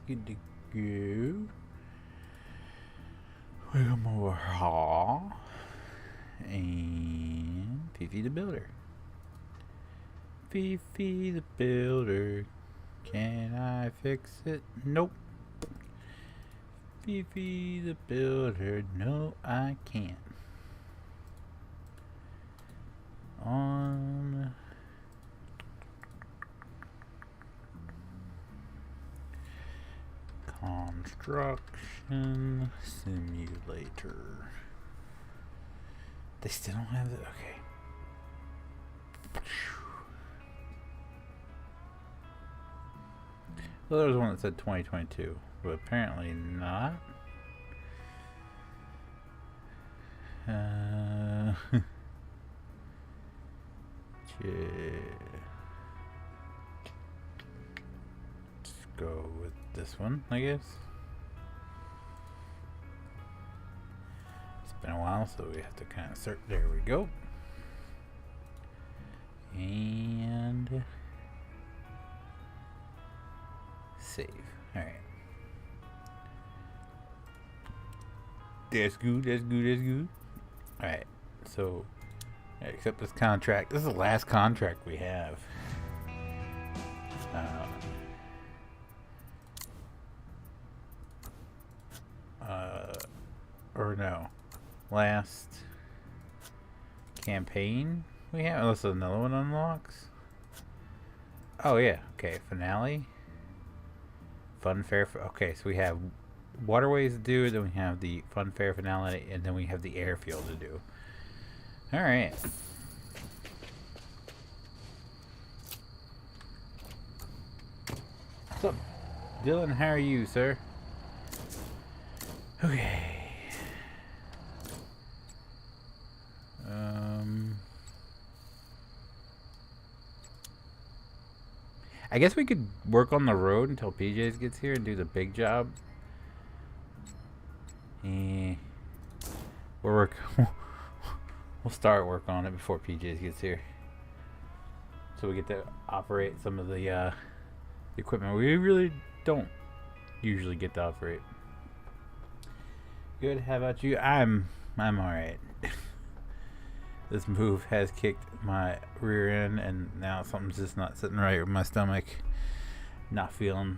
good to go. We got more haul and FeeFee the Builder. FeeFee the Builder. Can I fix it? Nope. FeeFee the Builder. No, I can't. On Construction Simulator. They still don't have it? Okay. Well, there was one that said 2022, but apparently not. Let's go with this one, I guess. It's been a while, so we have to kind of search. There we go. And save. Alright. That's good, that's good, that's good. Alright, so accept this contract. This is the last contract we have. Or no. Last campaign we have, unless another one unlocks. Oh yeah, okay, finale. Funfair, okay, so we have waterways to do, then we have the funfair finale, and then we have the airfield to do. Alright. What's up, Dylan? How are you, sir? Okay. I guess we could work on the road until PJ's gets here and do the big job. We'll start work on it before PJ's gets here, so we get to operate some of the equipment we really don't usually get to operate. Good. How about you? I'm all right. This move has kicked my rear end, and now something's just not sitting right with my stomach. Not feeling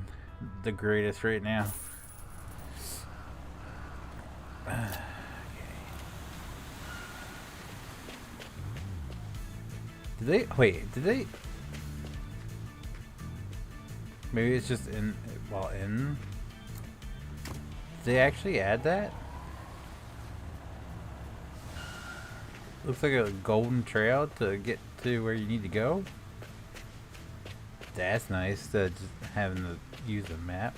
the greatest right now. Okay. Did they wait? Did they? Maybe it's just in. Well, in. Did they actually add that? Looks like a golden trail to get to where you need to go. That's nice, just having to use a map.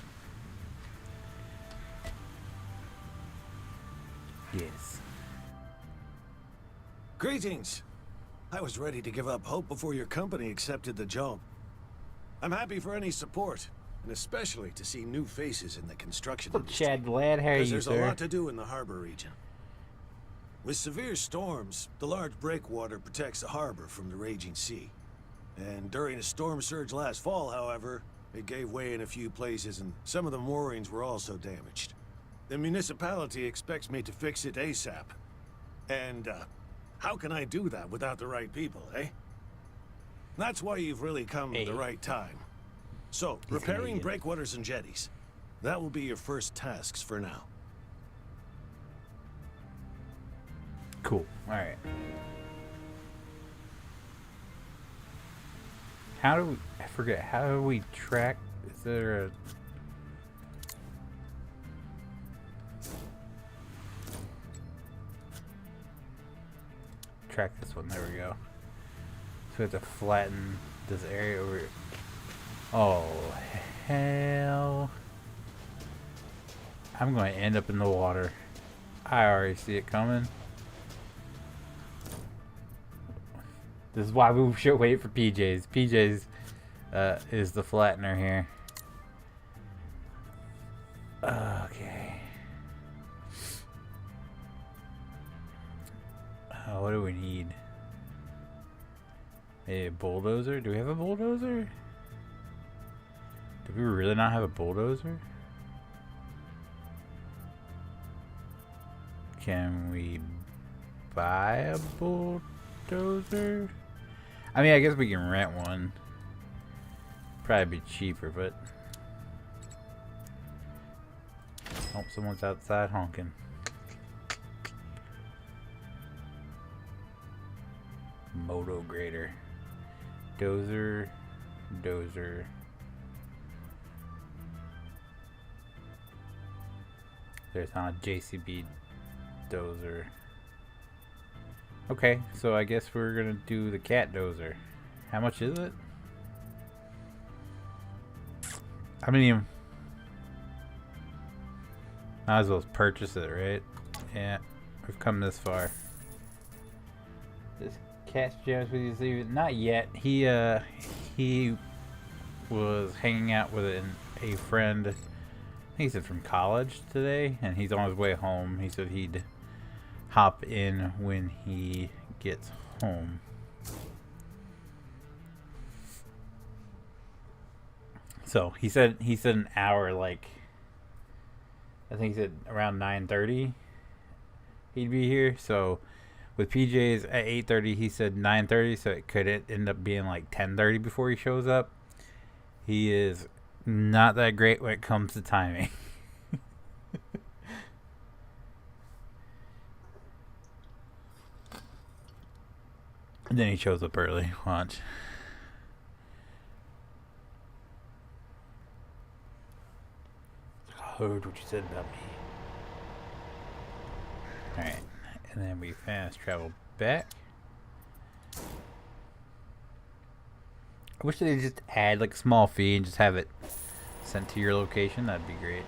Yes. Greetings! I was ready to give up hope before your company accepted the job. I'm happy for any support, and especially to see new faces in the construction industry. Chad Lad, how are you, there's sir? a lot to do in the harbor region. With severe storms, the large breakwater protects the harbor from the raging sea. And during a storm surge last fall, however, it gave way in a few places and some of the moorings were also damaged. The municipality expects me to fix it ASAP. And, how can I do that without the right people, eh? That's why you've really come at the right time. So, repairing breakwaters and jetties. That will be your first tasks for now. Cool. Alright. How do we... I forget. How do we track... Is there a... Track this one. There we go. So we have to flatten this area over here. Oh, hell. I'm going to end up in the water. I already see it coming. This is why we should wait for PJ's. PJ's is the flattener here. Okay. What do we need? A bulldozer? Do we have a bulldozer? Do we really not have a bulldozer? Can we buy a bulldozer? I mean, I guess we can rent one. Probably be cheaper, but... Oh, someone's outside honking. Moto grader. Dozer. Dozer. There's not a JCB dozer. Okay, so I guess we're gonna do the cat dozer. How much is it? I mean, might as well purchase it, right? Yeah, we've come this far. This cat's jams with you. Not yet. He was hanging out with a friend. He said from college today, and he's on his way home. He said he'd hop in when he gets home. So he said an hour, like I think he said around 9:30 he'd be here. So with PJ's at 8:30, he said 9:30, so it could end up being like 10:30 before he shows up. He is not that great when it comes to timing. And then he shows up early. Watch. I heard what you said about me. Alright. And then we fast travel back. I wish they'd just add like a small fee and just have it sent to your location. That'd be great.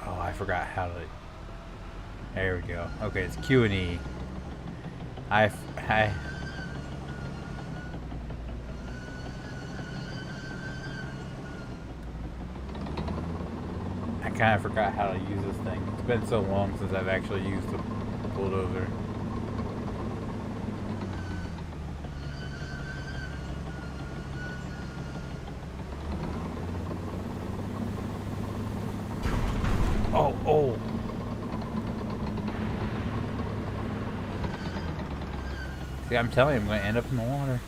Oh, I forgot how to... There we go. Okay, it's Q and E. I kind of forgot how to use this thing. It's been so long since I've actually used the bulldozer. Oh. See, I'm telling you, I'm going to end up in the water.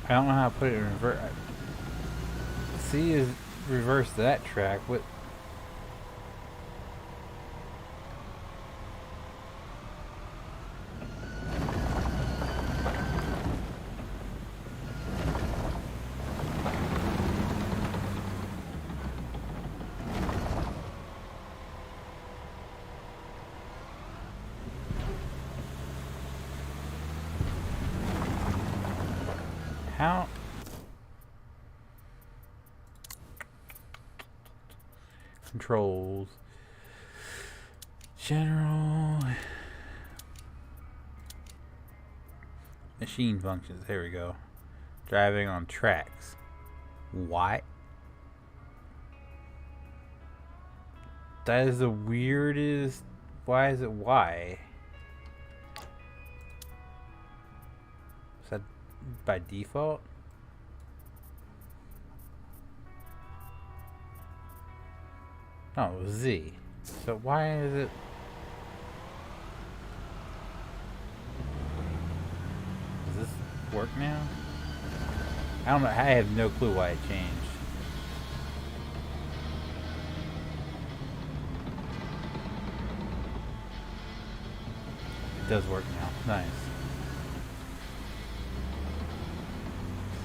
I don't know how to put it in reverse. C is reverse that track. What? How? Controls. General. Machine functions. There we go. Driving on tracks. Why? That is the weirdest. Why is it Y? Is that by default? Oh, Z. So why is it? Does this work now? I don't know. I have no clue why it changed. It does work now. Nice.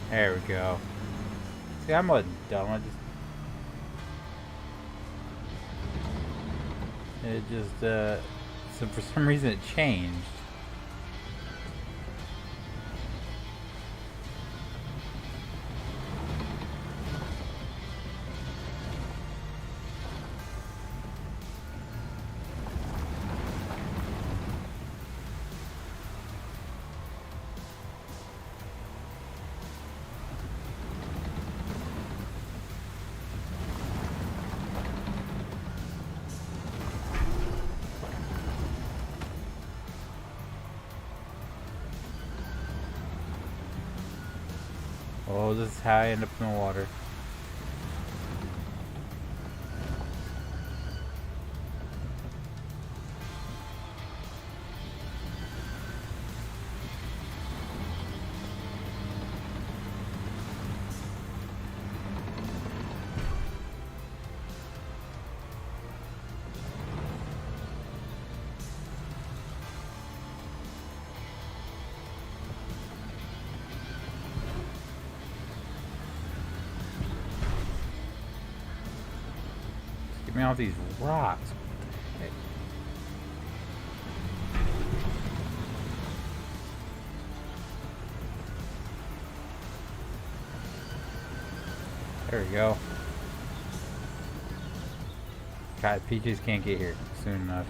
There we go. See, I'm a dumb. So for some reason it changed. Oh, this is how I end up in the water. Get me off these rocks. What the heck? There we go. God, Peaches can't get here soon enough.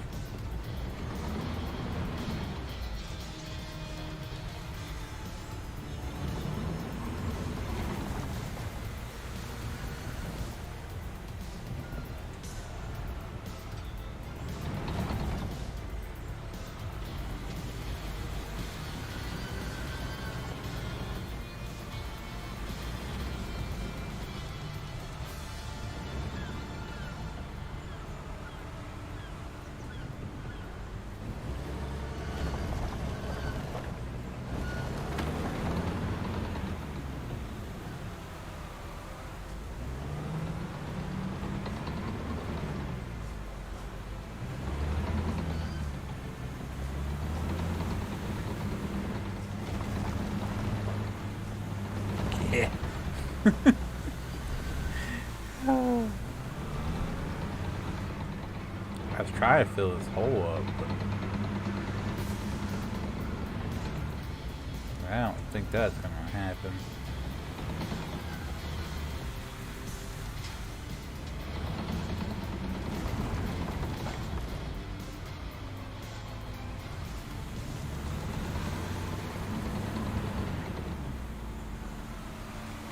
Yeah. I was trying to fill this hole up, but I don't think that's gonna happen.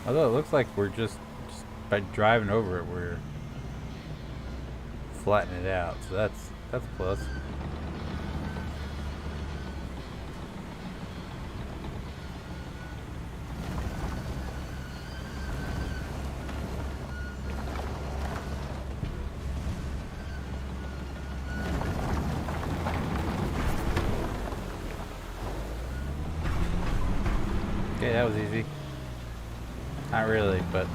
Although it looks like we're just by driving over it, we're flattening it out. So that's a plus. Okay, that was easy. Not really, but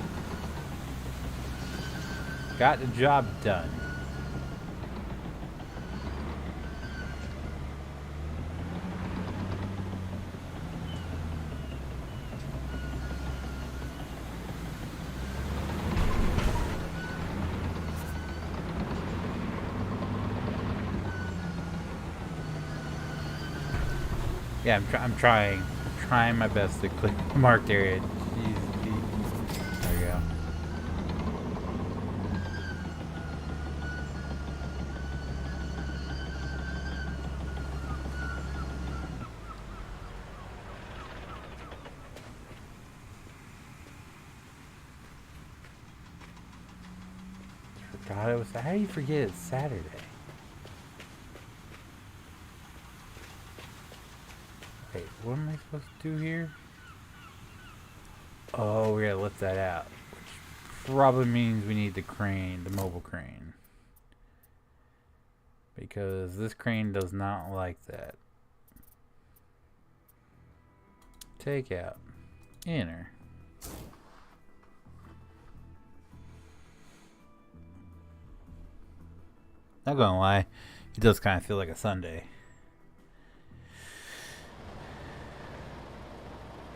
got the job done. Yeah, I'm trying my best to click the marked area. Jeez. There we go. Forgot it was. How do you forget it's Saturday? Wait, what am I supposed to do here? Oh, we gotta lift that out. Which probably means we need the crane, the mobile crane. Because this crane does not like that. Take out. Enter. Not gonna lie, it does kind of feel like a Sunday.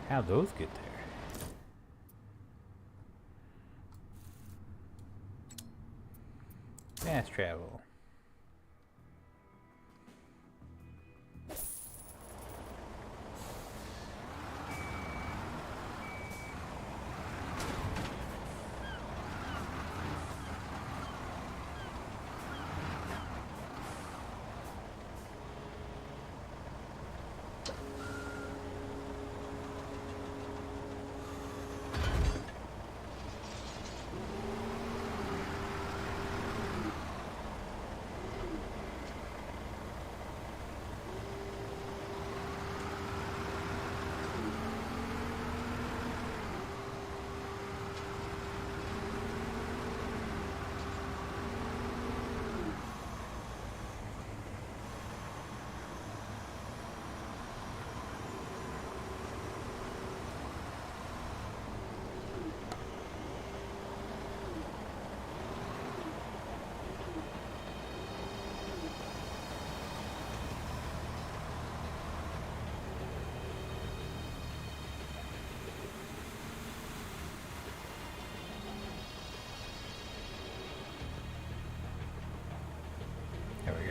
How'd those get there? Fast travel.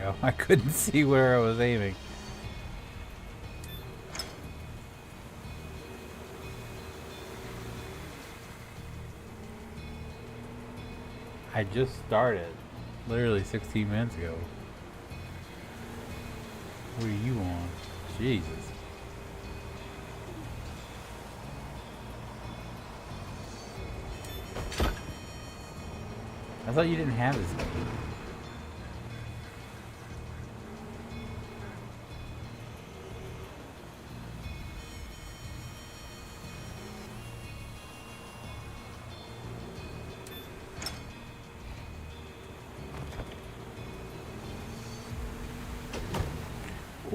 go. I couldn't see where I was aiming. I just started. Literally 16 minutes ago. What are you on? Jesus. I thought you didn't have this game.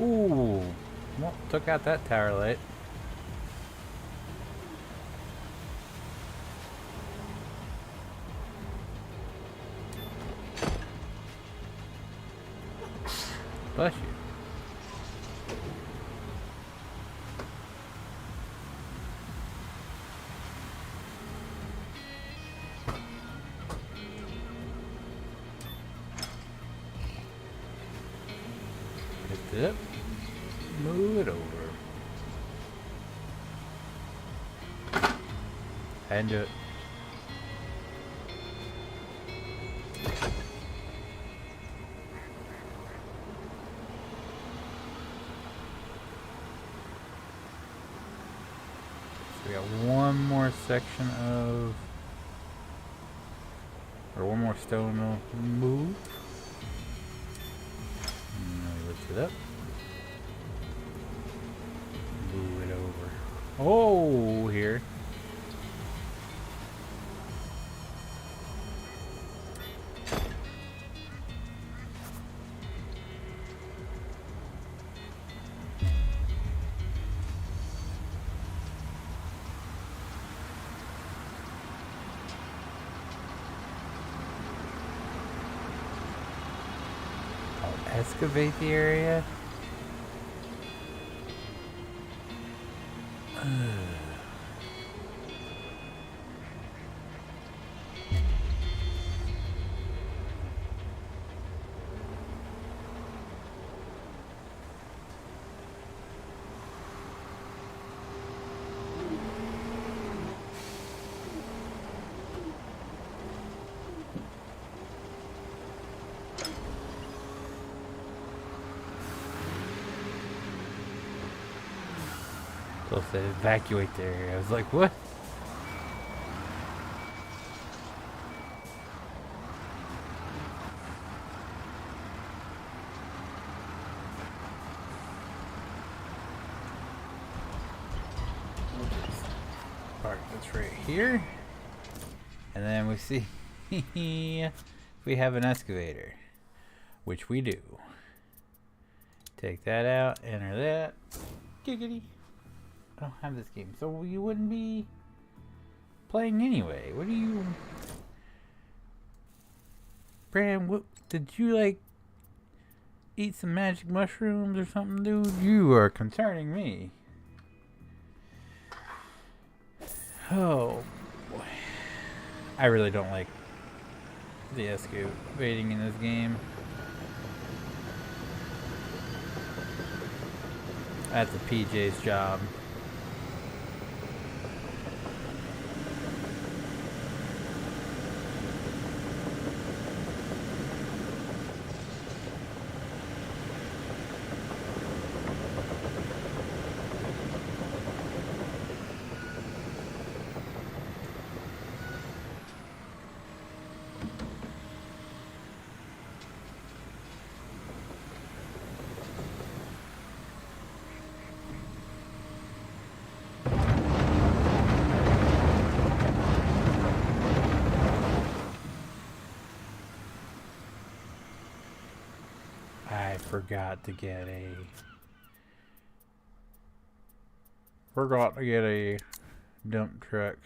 Ooh, well, took out that tower light. Bless you. Picked it up. Move it over. And do it. So we got one more section of, or one more stone to move. And then we lift it up. Move it over. Oh, here. Excavate the area. Supposed to evacuate the area. I was like, what? Park that's right here. And then we see if we have an excavator, which we do. Take that out, enter that. Giggity. I don't have this game, so you wouldn't be playing anyway. What do you... Bram, what... Did you, like, eat some magic mushrooms or something, dude? You are concerning me. Oh, boy. I really don't like the excavating in this game. That's a PJ's job. Forgot to get a dump truck.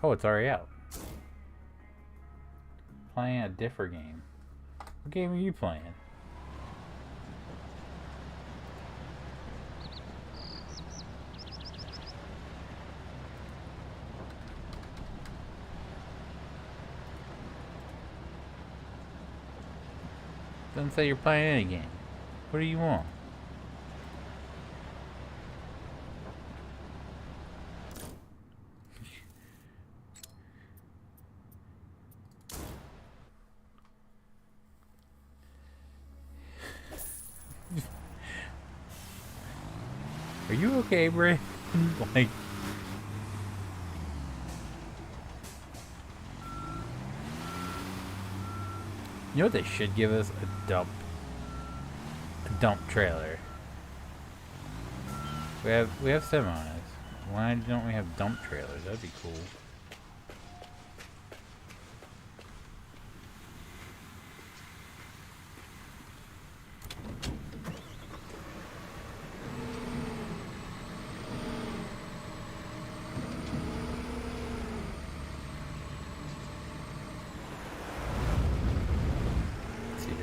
Oh, it's already out. Playing a different game. What game are you playing? Doesn't say you're playing any game. What do you want? Are you okay, Brandon? Like, you know what they should give us? A dump trailer. We have semis. Why don't we have dump trailers? That'd be cool.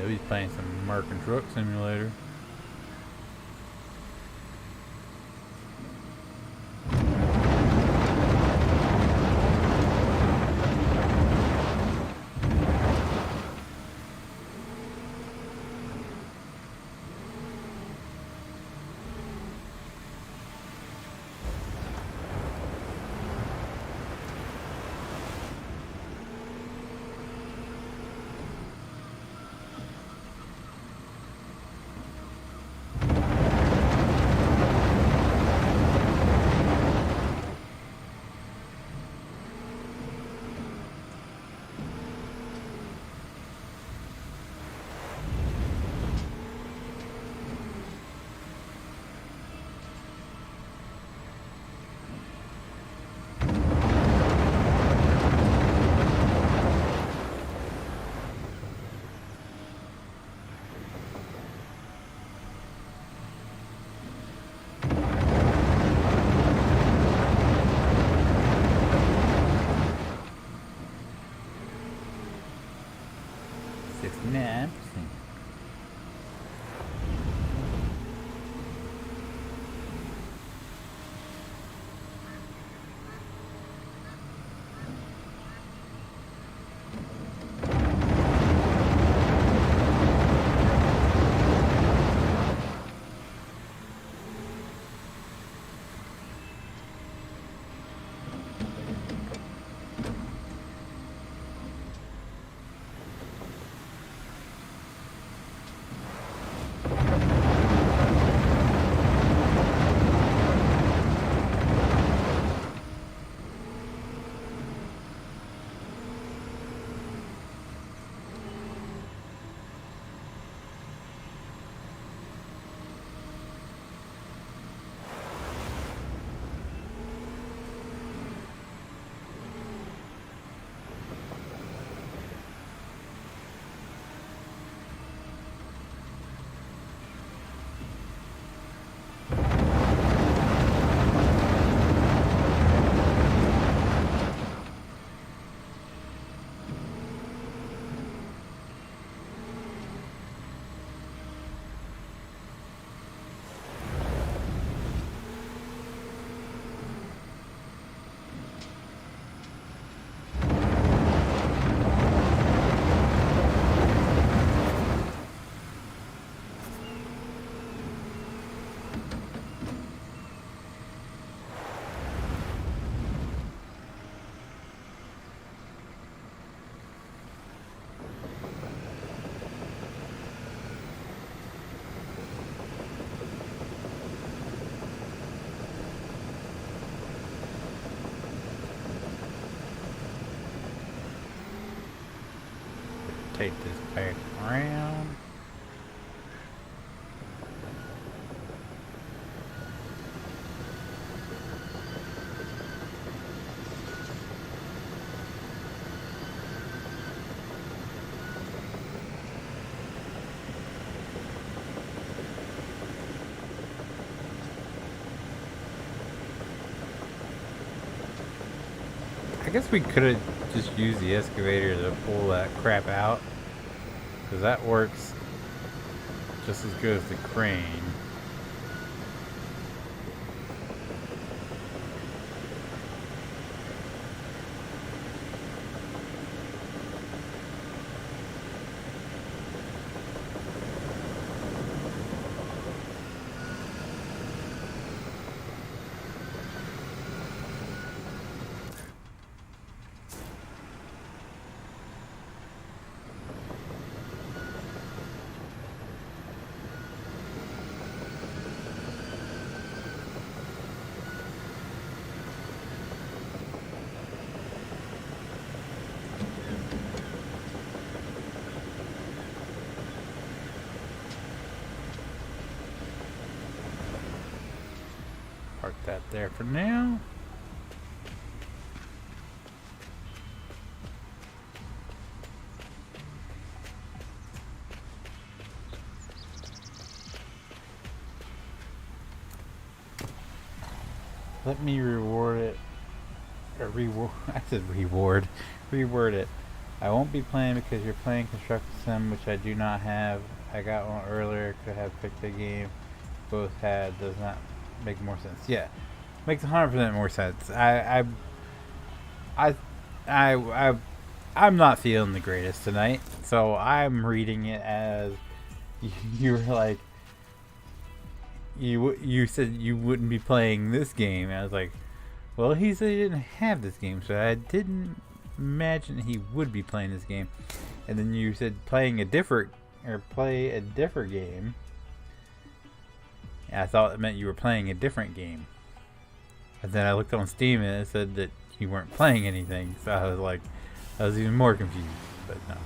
He's playing some American Truck Simulator. Take this back around. I guess we could have just used the excavator to pull that crap out, because that works just as good as the crane. Park that there for now. Let me reward it. Or reward. I said reward. Reword it. I won't be playing because you're playing Construction Sim, which I do not have. I got one earlier. Could have picked a game. Both had. Does not make more sense. Yeah, makes 100% more sense. I'm not feeling the greatest tonight, so I'm reading it as you were like. You said you wouldn't be playing this game. And I was like, well, he said he didn't have this game, so I didn't imagine he would be playing this game. And then you said play a different game. And I thought it meant you were playing a different game. And then I looked on Steam and it said that you weren't playing anything. So I was even more confused. But no.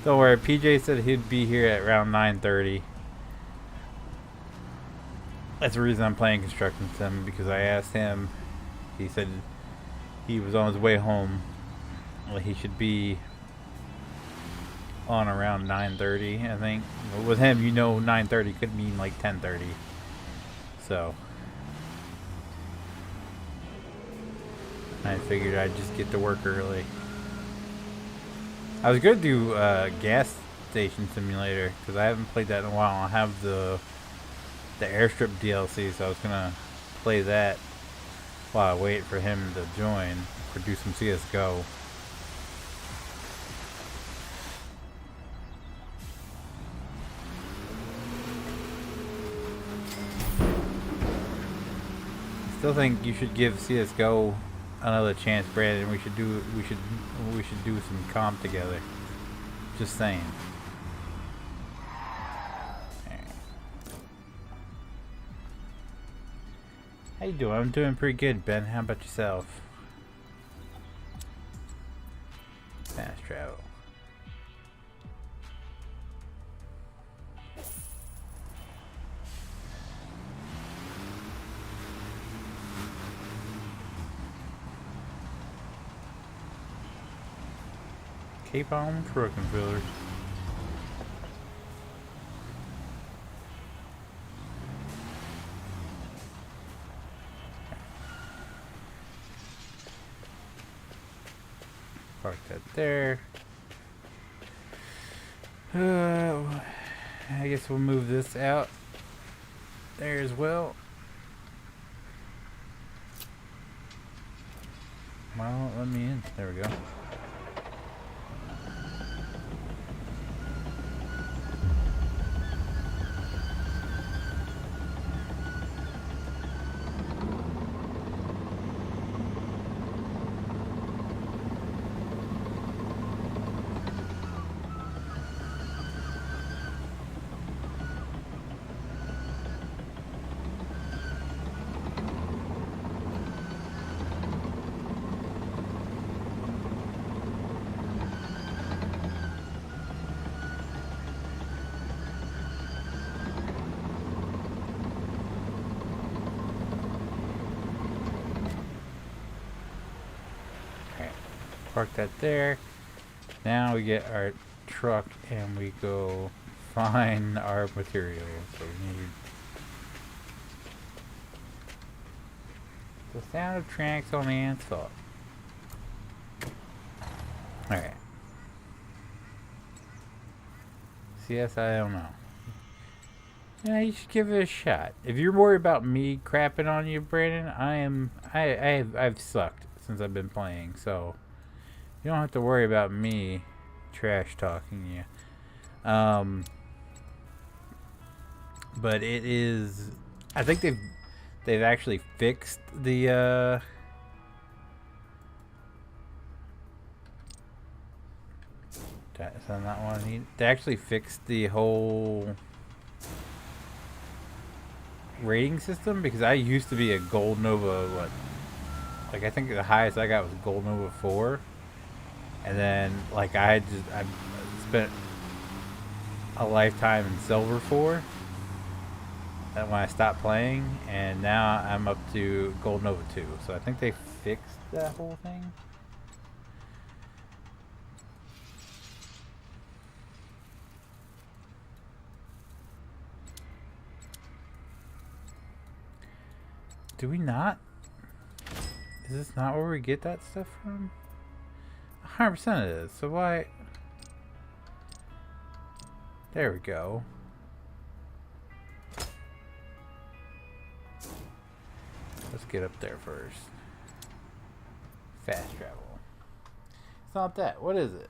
Don't worry. PJ said he'd be here at around 9:30. That's the reason I'm playing Construction Sim, because I asked him. He said he was on his way home. Well, he should be on around 9:30, I think. With him, 9:30 could mean like 10:30. So I figured I'd just get to work early. I was going to do gas station simulator because I haven't played that in a while. I have the Airstrip DLC, so I was gonna play that while I wait for him to join or do some CSGO. I still think you should give CSGO another chance, Brandon. We should do some comp together. Just saying. How you doing? I'm doing pretty good, Ben. How about yourself? Fast travel. Keep on trucking, fillers. Park that there. I guess we'll move this out there as well. Well, let me in. There we go. Park that there. Now we get our truck and we go find our materials. So we need the sound of tracks on the asphalt. Alright. CS, I don't know. Yeah, you should give it a shot. If you're worried about me crapping on you, Brandon, I've sucked since I've been playing, so you don't have to worry about me trash talking you. But it is, I think they've actually fixed the is that not what I need? They actually fixed the whole rating system, because I used to be a Gold Nova, I think the highest I got was Gold Nova 4. And then, I spent a lifetime in Silver 4. when I stopped playing, and now I'm up to Gold Nova 2. So I think they fixed that whole thing. Do we not? Is this not where we get that stuff from? 100% it is. So why? There we go. Let's get up there first. Fast travel. It's not that. What is it?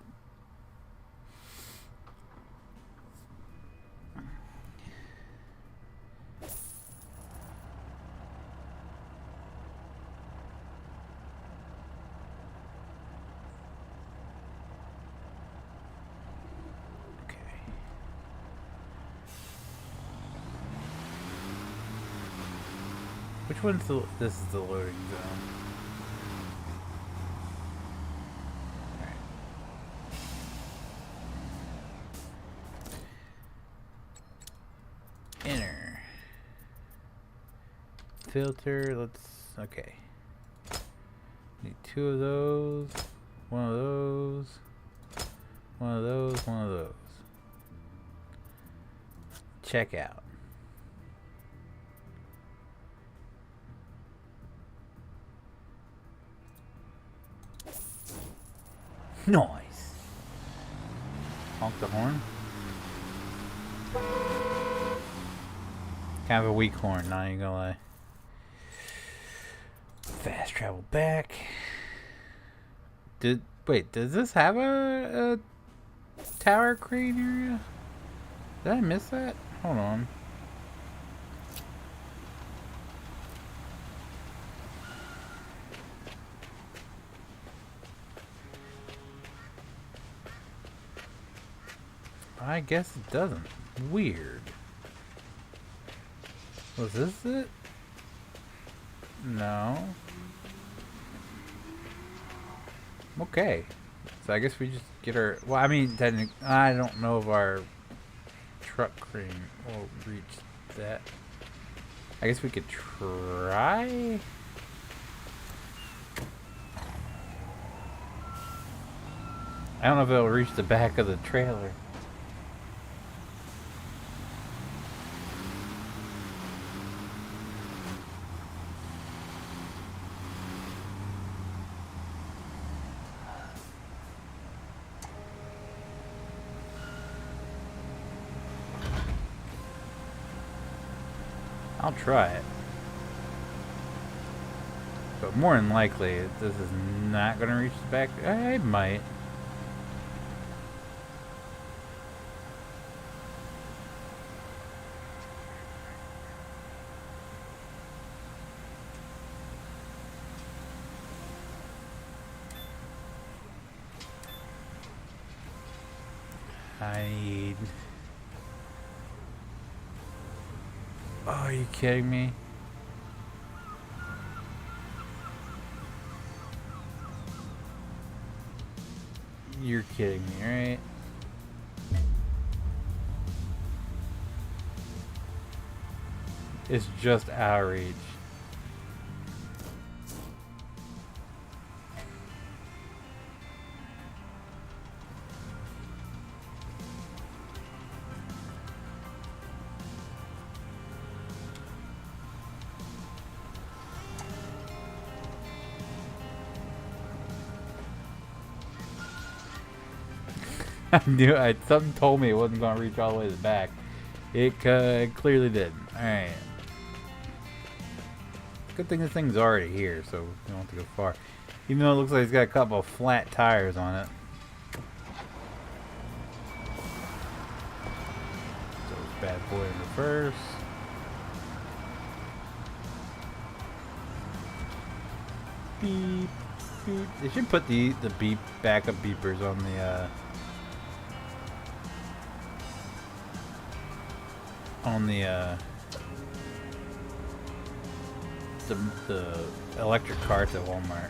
Which one's the... This is the loading zone. Alright. Enter. Filter, let's... Okay. Need 2 of those. 1 of those. 1 of those. 1 of those. Check out. Nice. Honk the horn. Kind of a weak horn, not even gonna lie. Fast travel back. Wait, does this have a tower crane area? Did I miss that? Hold on. I guess it doesn't. Weird. Was this it? No. Okay. So I guess we just get our... Well, I mean, technically, I don't know if our truck crane will reach that. I guess we could try? I don't know if it'll reach the back of the trailer. I'll try it. But more than likely, this is not going to reach the back. I might. I need... Oh, are you kidding me? You're kidding me, right? It's just outrage. I knew something told me it wasn't going to reach all the way to the back. It clearly did. Alright. Good thing this thing's already here, so we don't have to go far. Even though it looks like it's got a couple of flat tires on it. So it's bad boy in reverse. Beep, beep. They should put the beep backup beepers on the the electric carts at Walmart.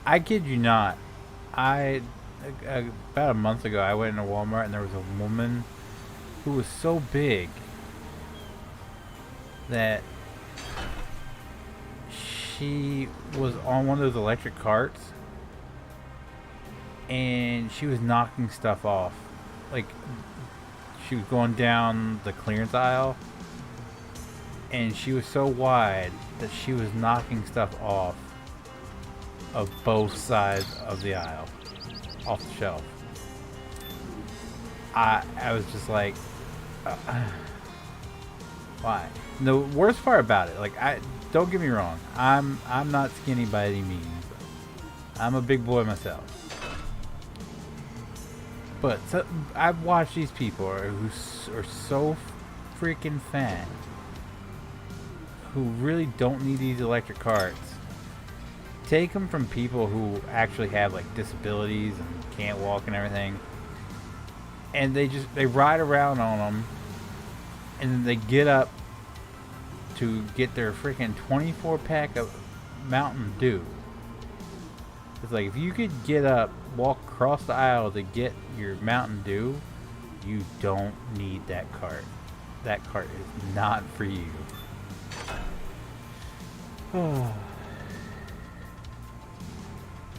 I kid you not. I about a month ago, I went into Walmart and there was a woman who was so big that she was on one of those electric carts and she was knocking stuff off. Like, she was going down the clearance aisle and she was so wide that she was knocking stuff off of both sides of the aisle, off the shelf. I was just like, why? The worst part about it, like, don't get me wrong, I'm not skinny by any means. I'm a big boy myself. But I've watched these people who are so freaking fat, who really don't need these electric carts. Take them from people who actually have like disabilities and can't walk and everything, and they ride around on them, and then they get up to get their freaking 24 pack of Mountain Dew. It's like, if you could get up, walk across the aisle to get your Mountain Dew, you don't need that cart. That cart is not for you.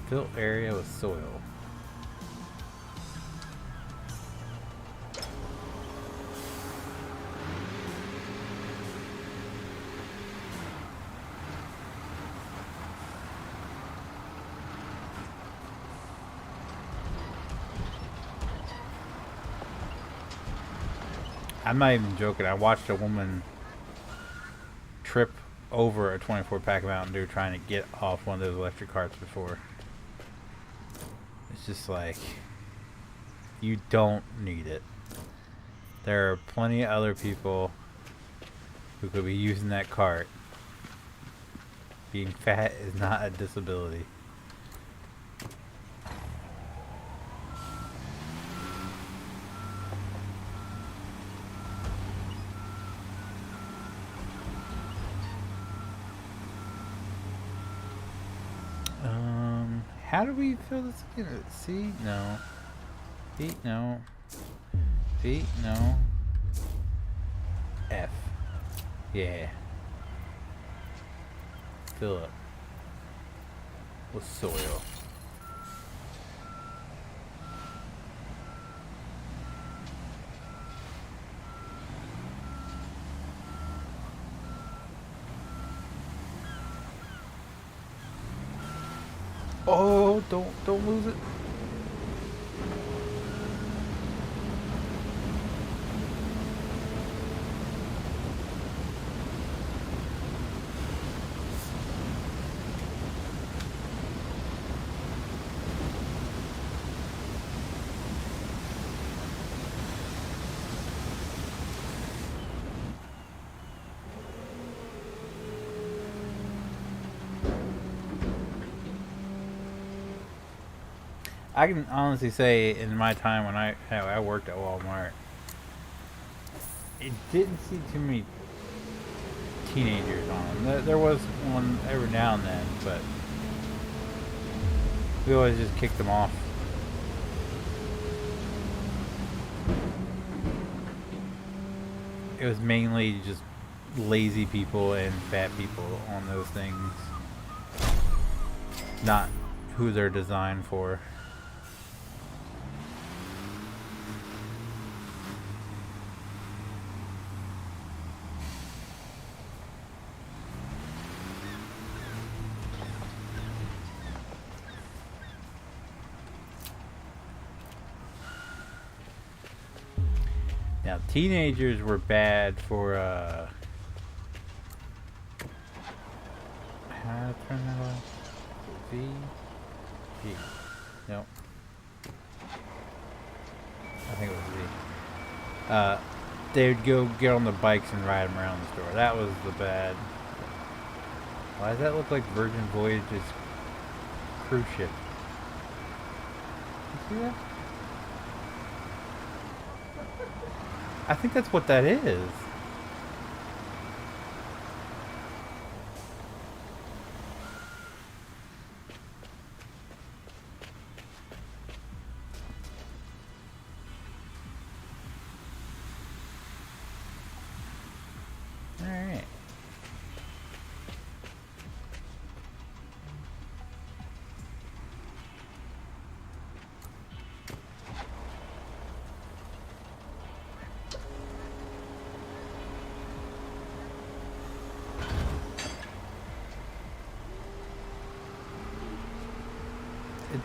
Fill area with soil. I'm not even joking. I watched a woman trip over a 24 pack of Mountain Dew trying to get off one of those electric carts before. It's just like, you don't need it. There are plenty of other people who could be using that cart. Being fat is not a disability. How do we fill this again? C? No. B? No. B? No. F. Yeah. Fill up with soil. Oh, don't lose it. I can honestly say, in my time when I worked at Walmart, it didn't see too many teenagers on them. There was one every now and then, but we always just kicked them off. It was mainly just lazy people and fat people on those things, not who they're designed for. Now, teenagers were bad for, how to turn that off? V? G. Nope. I think it was V. They would go get on the bikes and ride them around the store. That was the bad. Why does that look like Virgin Voyage's cruise ship? You see that? I think that's what that is.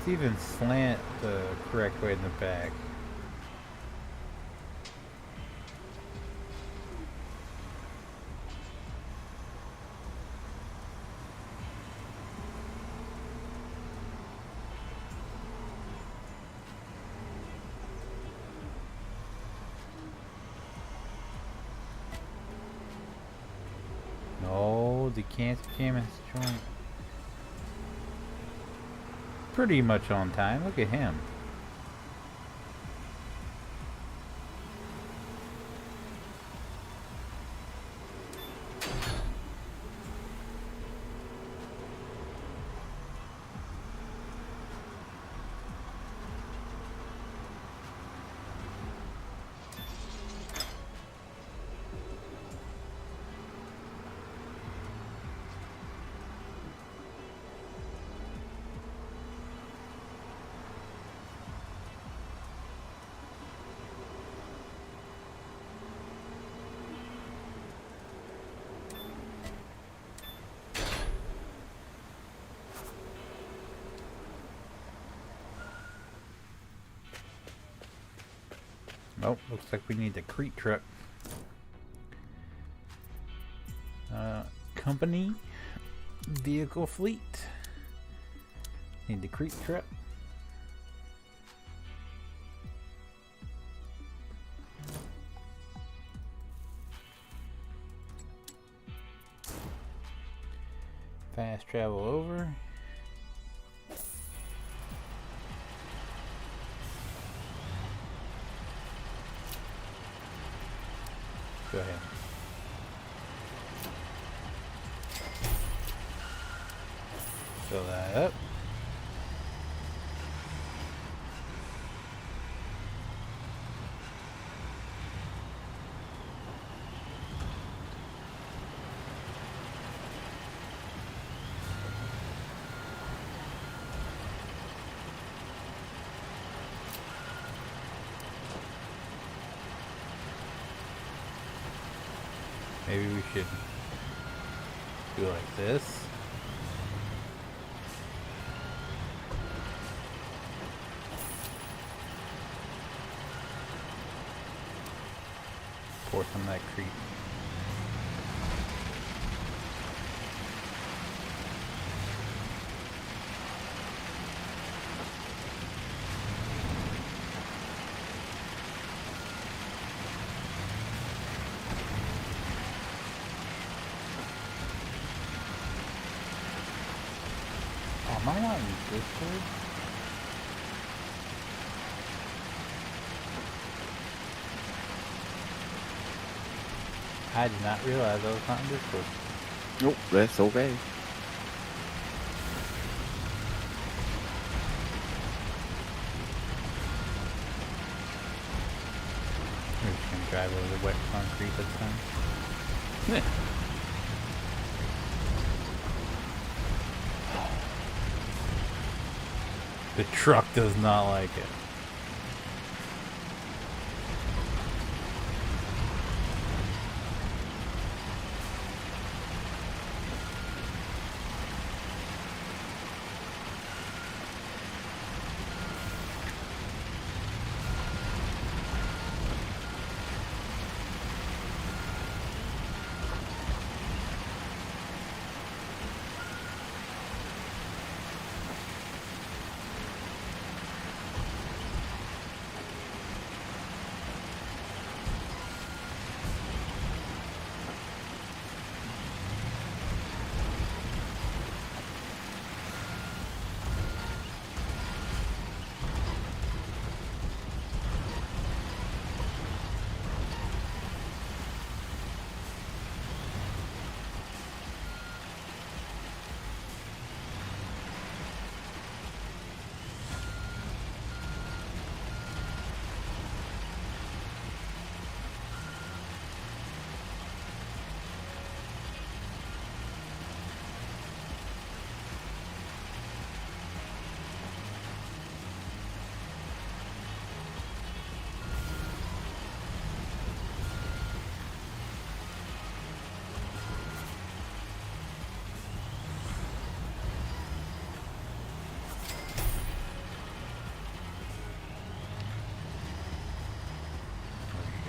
It's even slant the correct way in the back. No, the cancer cam joint. Pretty much on time. Look at him. Oh, looks like we need the Crete truck. Company vehicle fleet. Need the Crete truck. Fast travel over. Go ahead. Fill that up. Maybe we should do like this. Pour some of that Crete. Am I not in Discord? I did not realize I was not in Discord. Nope, that's okay. We're just gonna drive over the wet concrete this time. Yeah. The truck does not like it.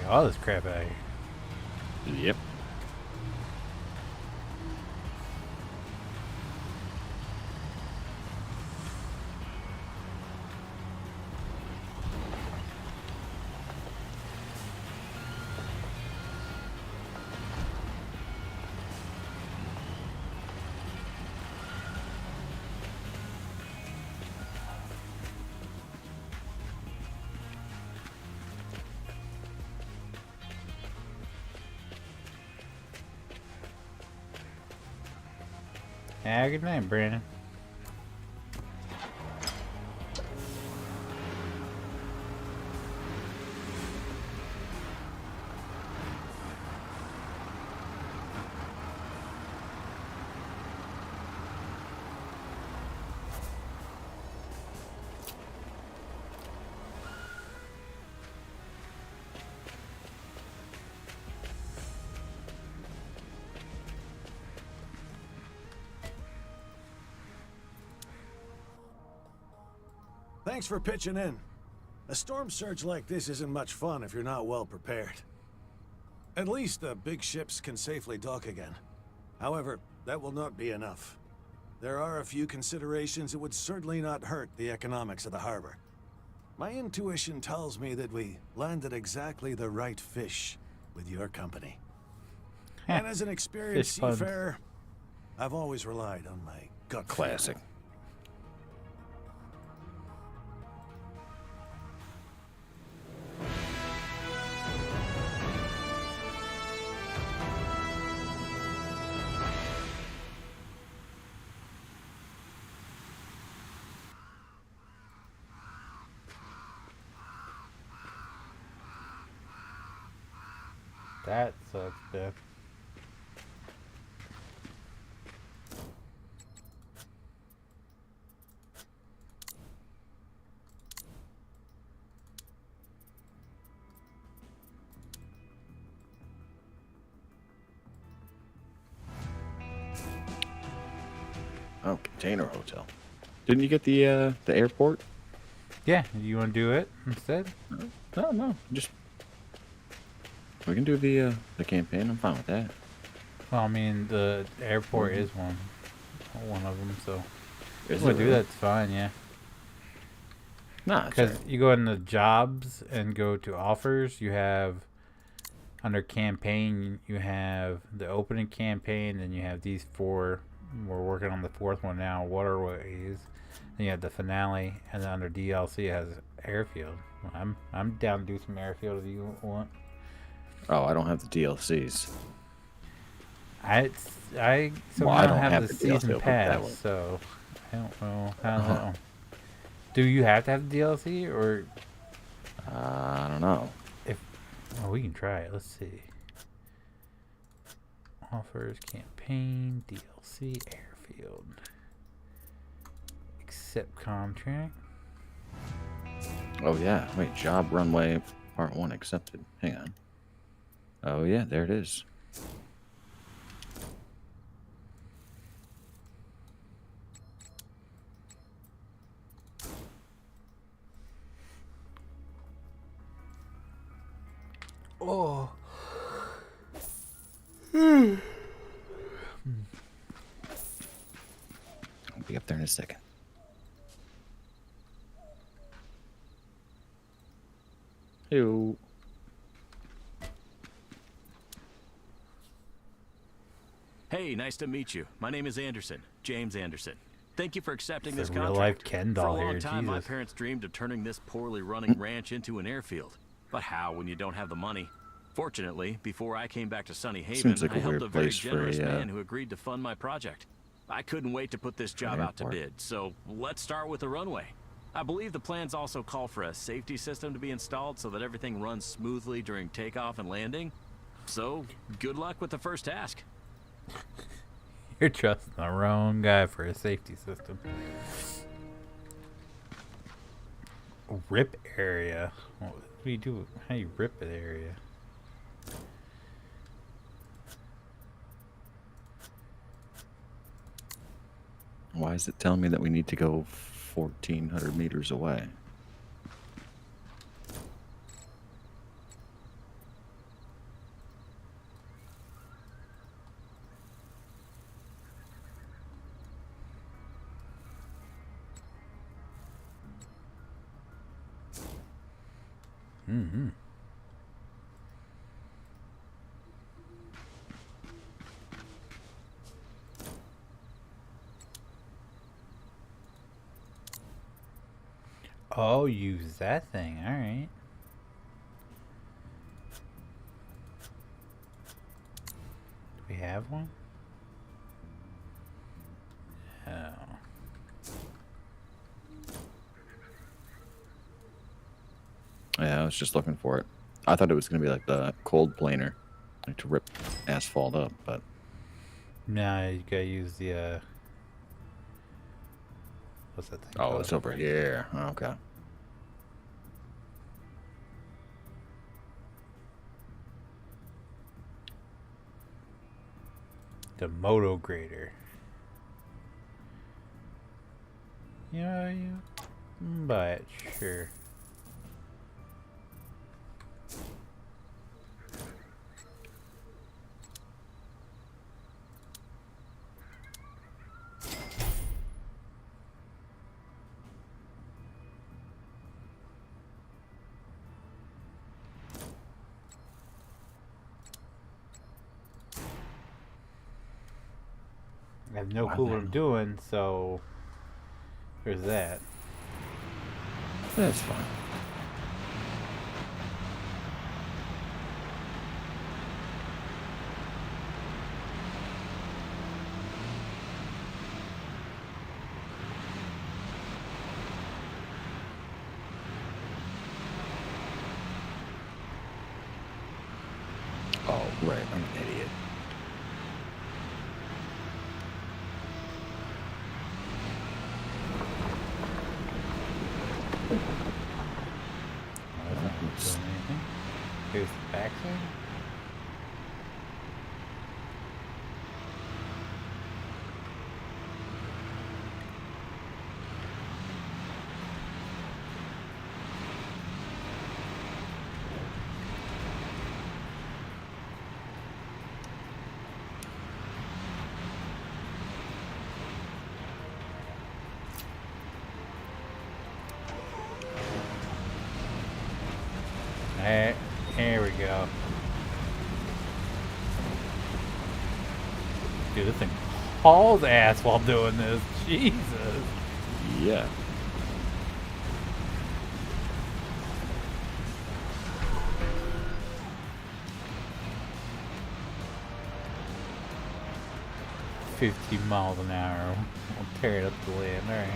Take all this crap out of here. Yep. Yeah, good night, Brandon. Thanks for pitching in. A storm surge like this isn't much fun if you're not well prepared. At least the big ships can safely dock again. However, that will not be enough. There are a few considerations that would certainly not hurt the economics of the harbor. My intuition tells me that we landed exactly the right fish with your company. And as an experienced seafarer, I've always relied on my gut feeling. Classic. That sucks, Beth. Oh, container hotel. Didn't you get the airport? Yeah, you want to do it instead? No. Just we can do the campaign. I'm fine with that. Well, I mean, the airport is one of them, so Is if you want it to do really? that's fine, yeah. Nah, it's Because alright. you go into jobs and go to offers, you have under campaign, you have the opening campaign, and you have these four. We're working on the fourth one now, waterways. Then you have the finale, and then under DLC it has airfield. I'm down to do some airfield if you want. Oh, I don't have the DLCs. I Well, I somehow don't have have the the DLC, season I'll put it that pass, way. so I don't know how that. Do you have to have the DLC or I don't know. Oh, we can try it. Let's see. Offers, campaign, DLC, airfield. Accept contract. Oh yeah, wait. Job runway part 1 accepted. Hang on. Oh yeah, there it is. Oh. I'll be up there in a second. Hello. Hey, nice to meet you. My name is Anderson, James Anderson. Thank you for accepting It's this a real contract. life Ken For doll a long here, time, my Jesus. parents dreamed of turning this poorly running ranch into an airfield. But how when you don't have the money? Fortunately, before I came back to Sunny Haven, Seems like I a helped weird a very place for generous a, man who agreed to fund my project. I couldn't wait to put this job out to airport. bid, so let's start with the runway. I believe the plans also call for a safety system to be installed so that everything runs smoothly during takeoff and landing. So, good luck with the first task. You're trusting the wrong guy for a safety system. Rip area. What do you do? How do you rip an area? Why is it telling me that we need to go 1,400 meters away? Mm-hmm. Oh, use that thing. All right. Do we have one? Oh. Yeah, I was just looking for it. I thought it was going to be like the cold planer, like to rip asphalt up, but No, you gotta use the, what's that thing oh, called? it's over here. Okay. The moto grader. Yeah, you buy it, sure. I have no clue what I'm doing, so there's that. That's fine. Oh, right. I'm an idiot. That's not doing anything. Here's the backside. There we go. Dude, this thing hauls ass while doing this. Jesus. Yeah. $50 miles an hour. We'll tear it up to land. All right.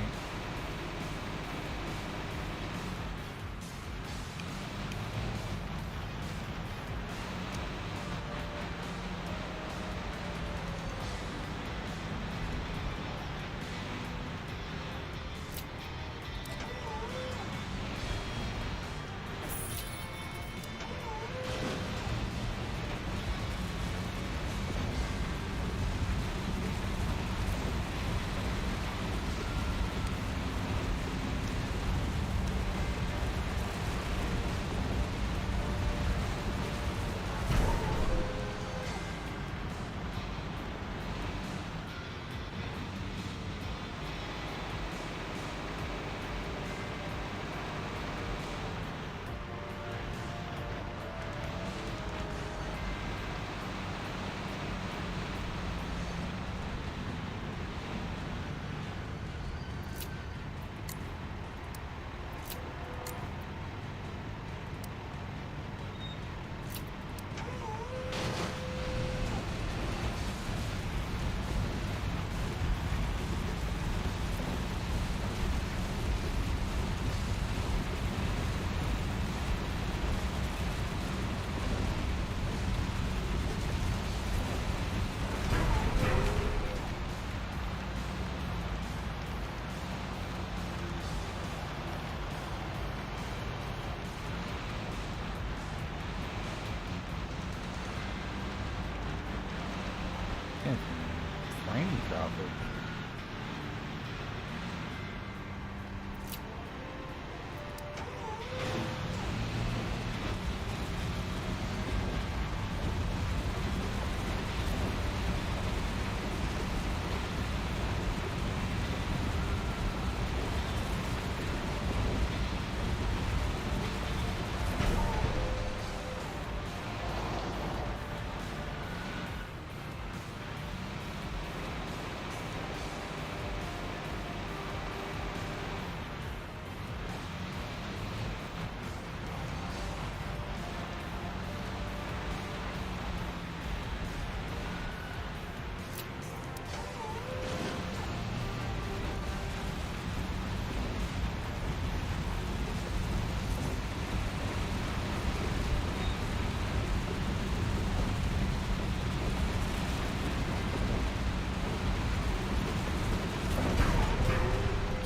Frame dropping.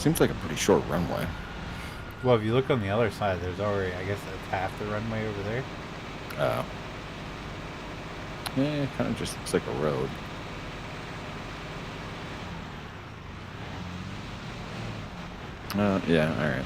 Seems like a pretty short runway. Well, if you look on the other side, there's already, I guess, that's half the runway over there. Oh. Yeah, it kind of just looks like a road. Yeah, alright.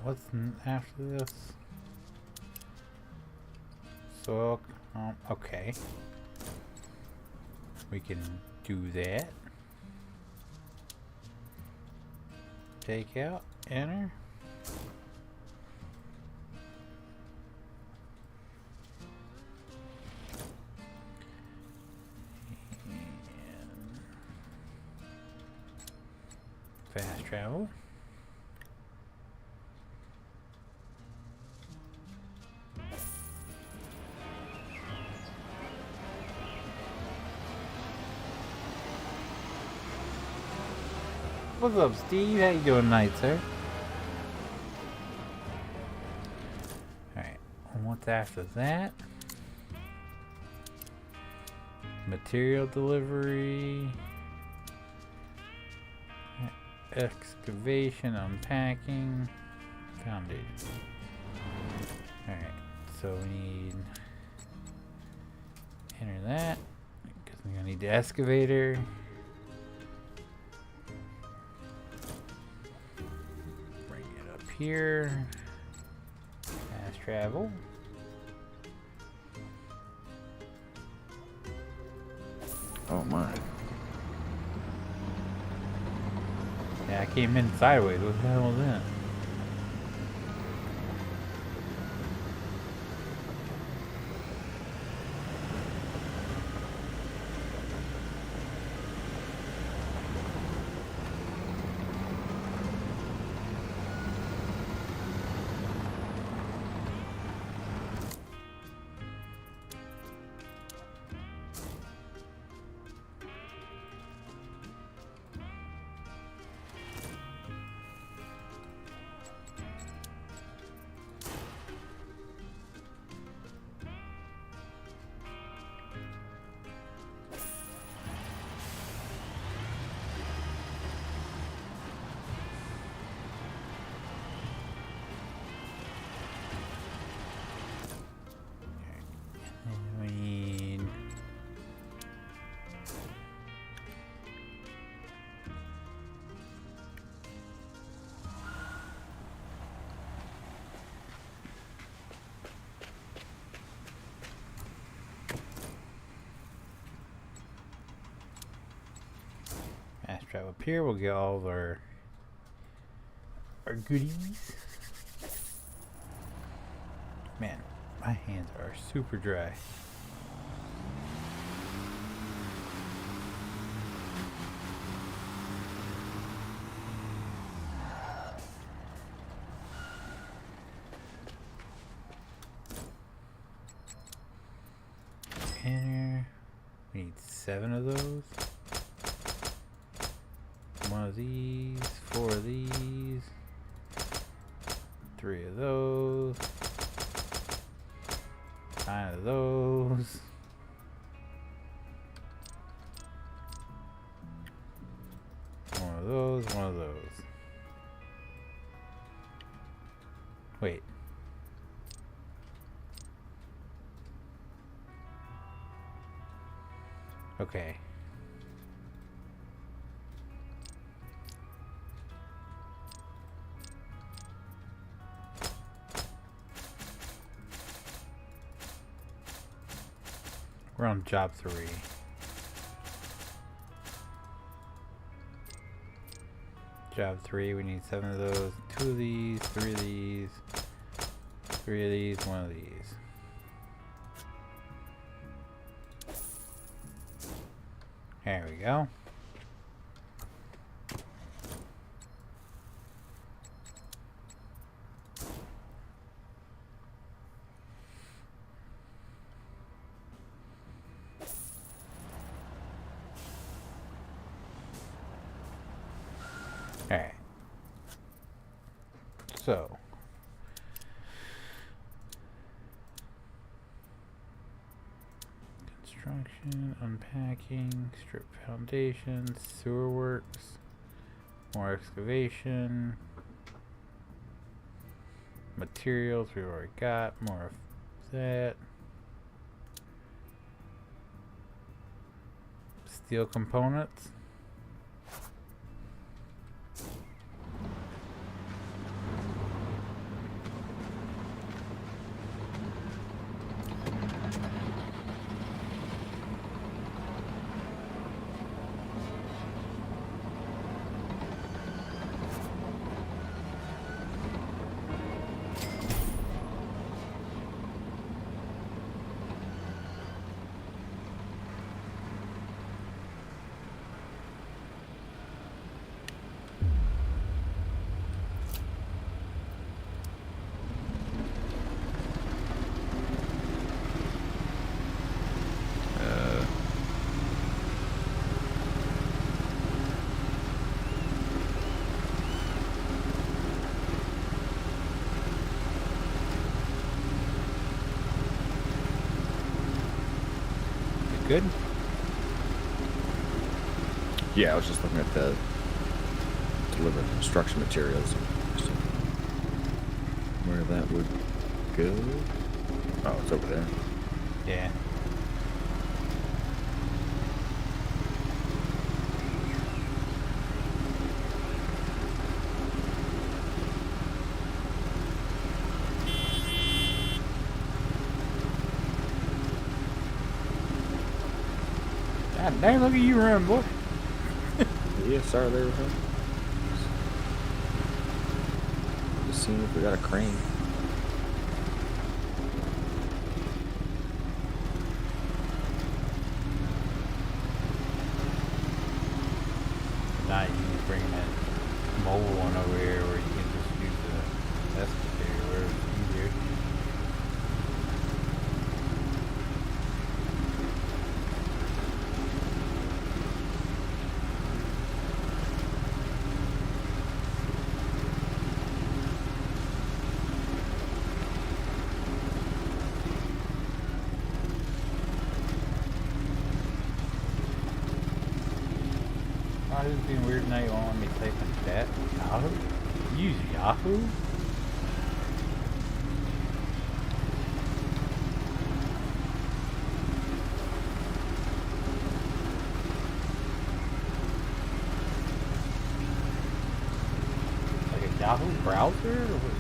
What's after this? Soil, okay. We can do that. Take out, enter. And fast travel. What's up, Steve? How you doing tonight, sir? Alright, what's after that? Material delivery. Excavation, unpacking. Foundation. Alright, so we need... enter that. Because we're gonna need the excavator. Here, fast travel. Oh my. Yeah, I came in sideways. What the hell was that? Fast travel up here, we'll get all of our goodies. Man, my hands are super dry. Enter. We need 7 of those. 1 of these, 4 of these, 3 of those, 9 of those. those, one of those. Wait. Okay. We're on job 3. Job 3, we need 7 of those, 2 of these, 3 of these, 3 of these, 1 of these. There we go. Alright. So. Construction, unpacking, strip foundations, sewer works, more excavation, materials we already got, more of that. Steel components. Good. Yeah, I was just looking at the deliver construction materials. Where that would go? Oh, it's over there. Yeah. God damn, look at you run, boy. Yeah, sorry there. Just seeing if we got a crane. Nah, you can just bring that mobile one over here where you can just use the excavator where it's easier. Oh, this is being weird now. You want me to type in chat? Yahoo? You use Yahoo? Like a Yahoo browser? Or what?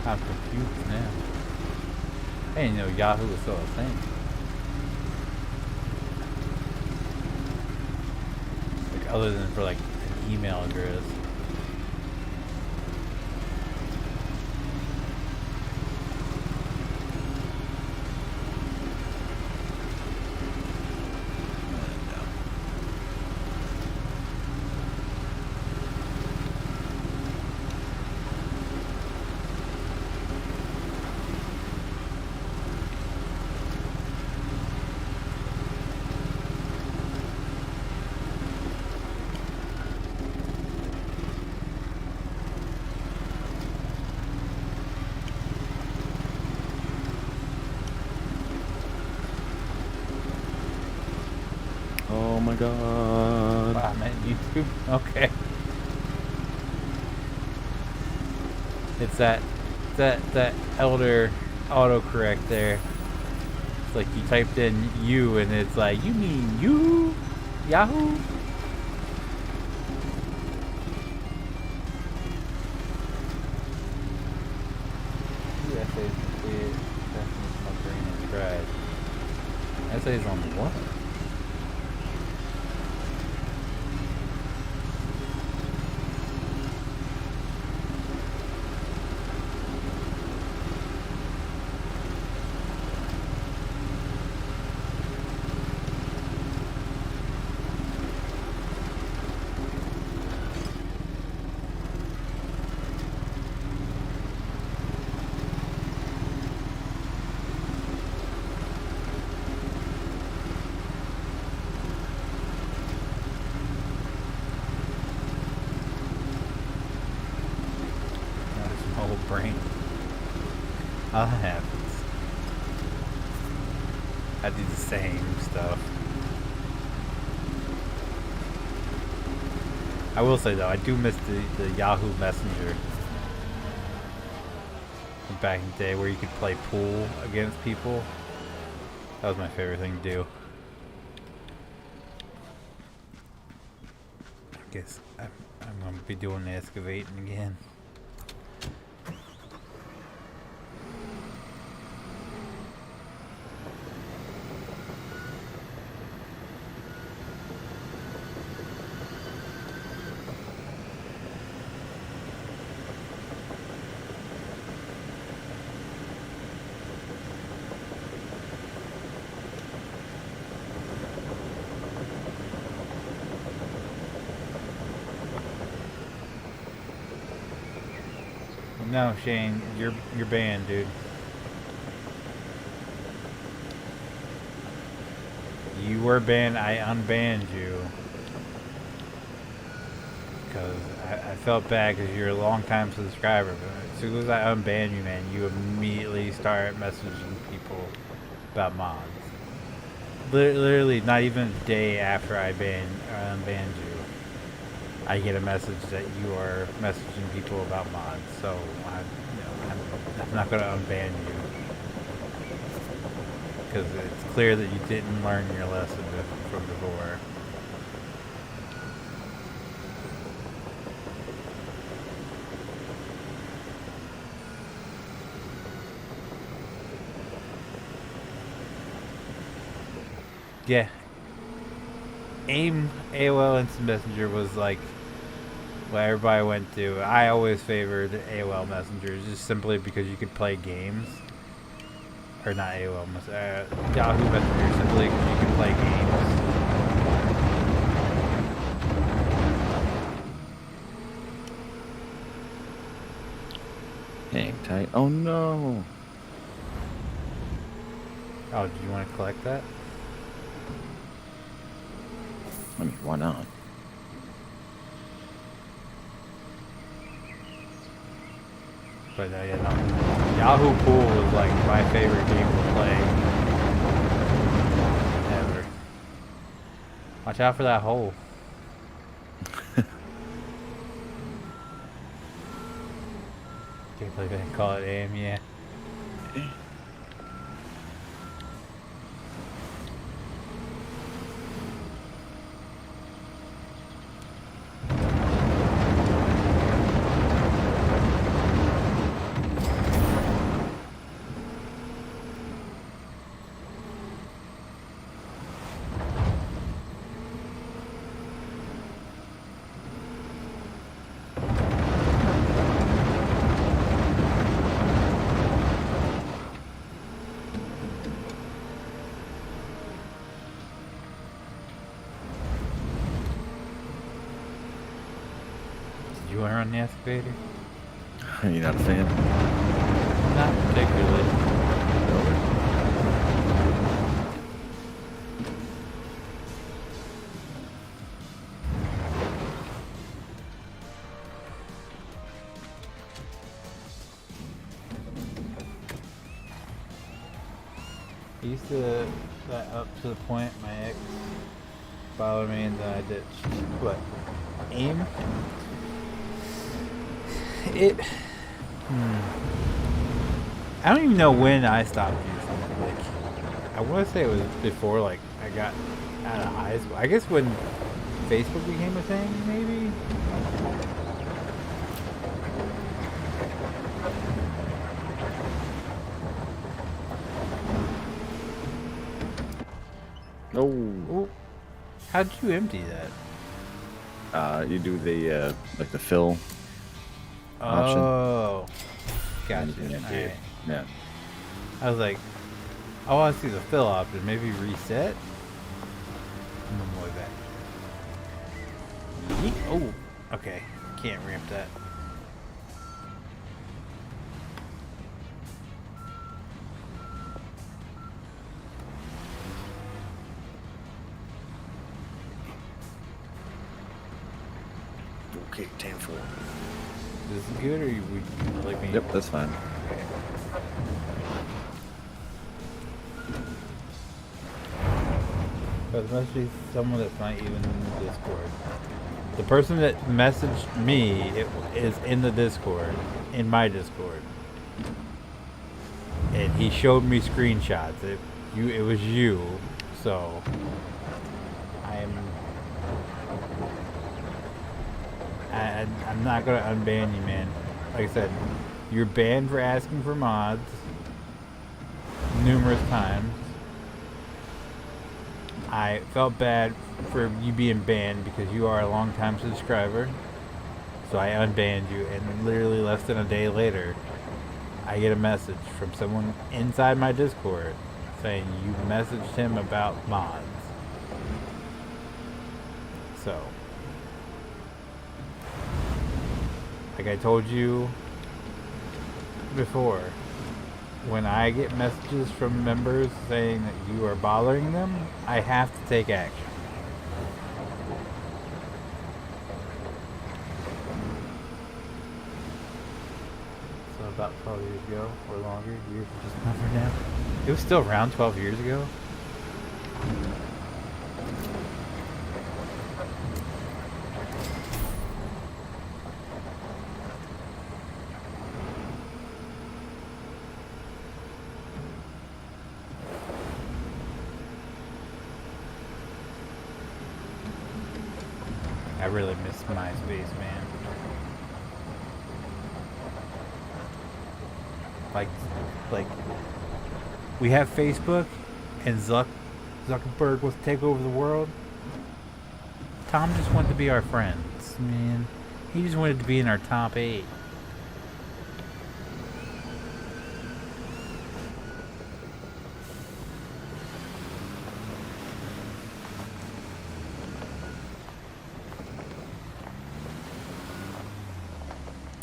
I'm confused now. I didn't know Yahoo was still a thing. Other than for like an email address. Oh my god. Wow, man, YouTube? Okay. It's that elder autocorrect there. It's like you typed in you and it's like, you mean you? Yahoo? Essays completed. Testing my brain and tried. Essays on what? Brain. That happens. I do the same stuff. I will say though, I do miss the Yahoo Messenger from back in the day where you could play pool against people. That was my favorite thing to do. I guess I'm gonna be doing the excavating again. No, Shane, you're banned, dude. You were banned. I unbanned you because I felt bad because you're a long-time subscriber. But as soon as I unban you, man, you immediately start messaging people about mods. Literally, not even a day after I unbanned you, I get a message that you are messaging people about mods. So I'm not going to unban you because it's clear that you didn't learn your lesson from before. Yeah. AOL Instant Messenger was like what everybody went to. I always favored AOL Messenger just simply because you could play games. Or not AOL Messenger, Yahoo Messenger simply because you could play games. Hang tight. Oh no. Oh, do you want to collect that? I mean, why not? But yeah, no. Yahoo Pool is like my favorite game to play ever. Watch out for that hole. Can't play that. Call it aim, yeah. You want to run the excavator? Are you not a fan? Not particularly. I used to, up to the point my ex follow me, and then I did what? Aim. I don't even know when I stopped using it. Like, I want to say it was before, like, I got out of high school. I guess when Facebook became a thing, maybe. Oh. Ooh. How'd you empty that? You do the like the fill option. Oh, gotcha. And you can empty it. Alright. Yeah. I was like, I want to see the fill option. Maybe reset. I'm on my way back. Yeet. Oh, okay. Can't ramp that. Okay, 10-4. Is this good, or would you like me? Yep, that's fine. Okay. But there must be someone that's not even in the Discord. The person that messaged me is in the Discord, in my Discord, and he showed me screenshots. It was you, so I'm not gonna unban you, man. Like I said, you're banned for asking for mods numerous times. I felt bad for you being banned because you are a long-time subscriber. So I unbanned you, and literally less than a day later, I get a message from someone inside my Discord saying you messaged him about mods. So, like I told you before, when I get messages from members saying that you are bothering them, I have to take action. So about 12 years ago, or longer, years just number now. It was still around 12 years ago. I really miss MySpace, man. Like, we have Facebook, and Zuckerberg wants to take over the world. Tom just wanted to be our friends, man. He just wanted to be in our top 8.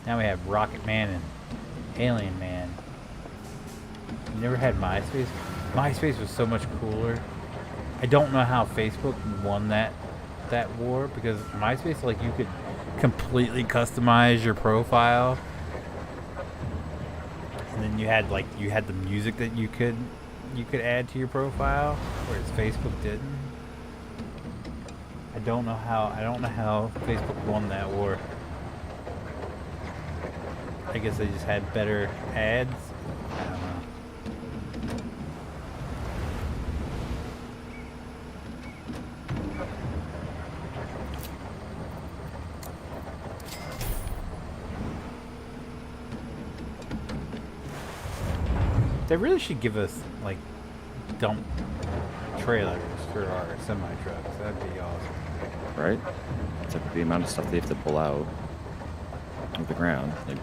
Now we have Rocket Man and Alien Man. You never had MySpace? MySpace was so much cooler. I don't know how Facebook won that war, because MySpace, like, you could completely customize your profile, and then you had the music that you could add to your profile, whereas Facebook didn't. I don't know how Facebook won that war. I guess they just had better ads. I don't know. They really should give us, like, dump trailers for our semi trucks. That'd be awesome. Right? It's like the amount of stuff they have to pull out of the ground. Like,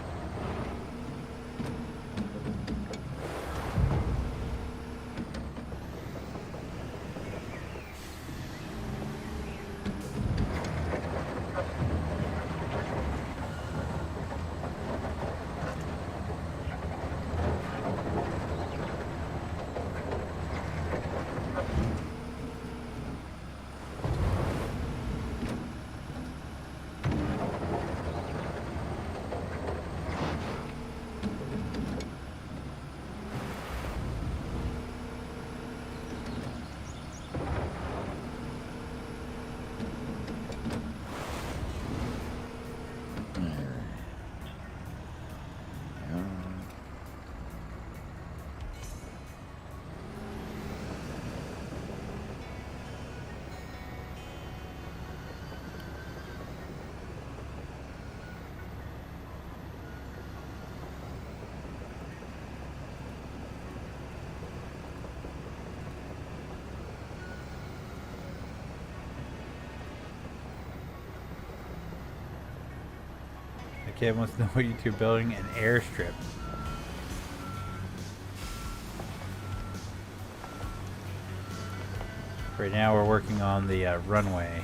Kid wants to know what you're building an airstrip. Right now we're working on the runway.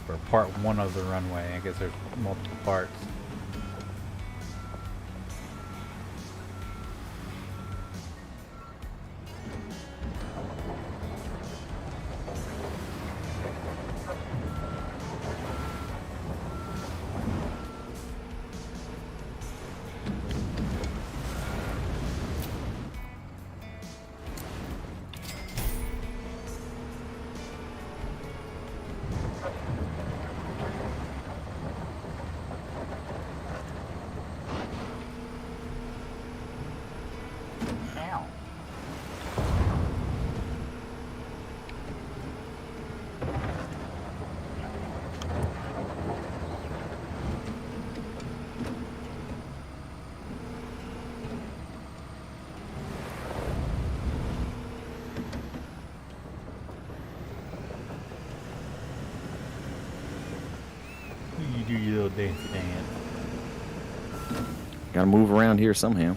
For part 1 of the runway. I guess there's multiple parts. You do your little dance. Gotta move around here somehow.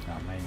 Oh, man.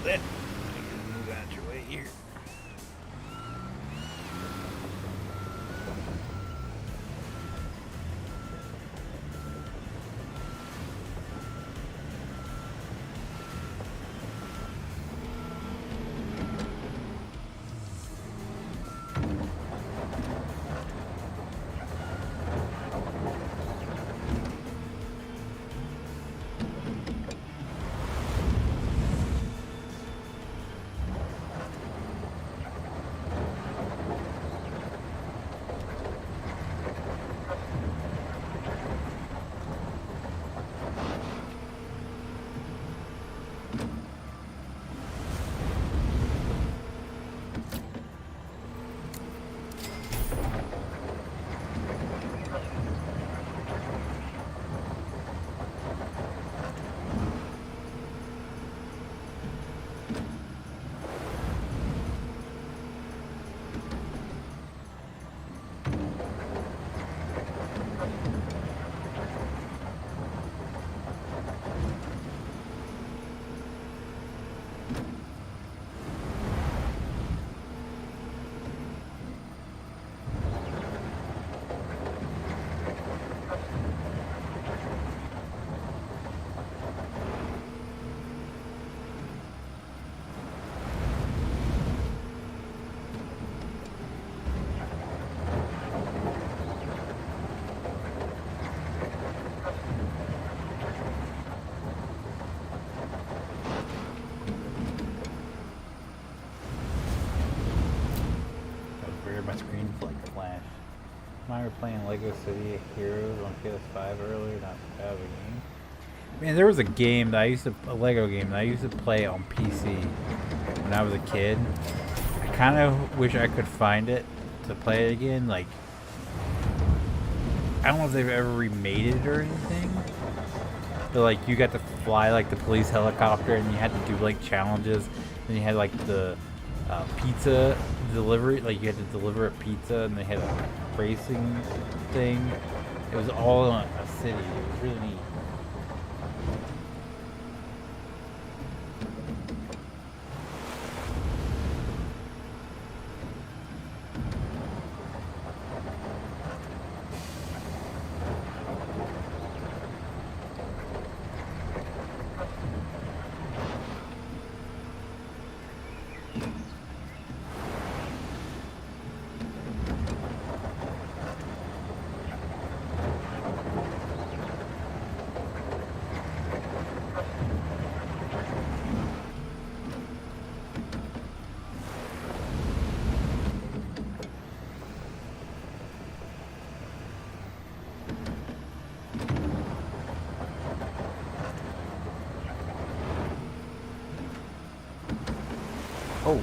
That. Move out your way here. like Flash. I remember playing Lego City Heroes on PS5 earlier, not so bad of a game. Man, there was a game that a Lego game that I used to play on PC when I was a kid. I kind of wish I could find it to play it again. Like, I don't know if they've ever remade it or anything. But like, you got to fly like the police helicopter, and you had to do like challenges. And you had like the pizza delivery, like you had to deliver a pizza, and they had a racing thing. It was all in a city. It was really neat. Oh.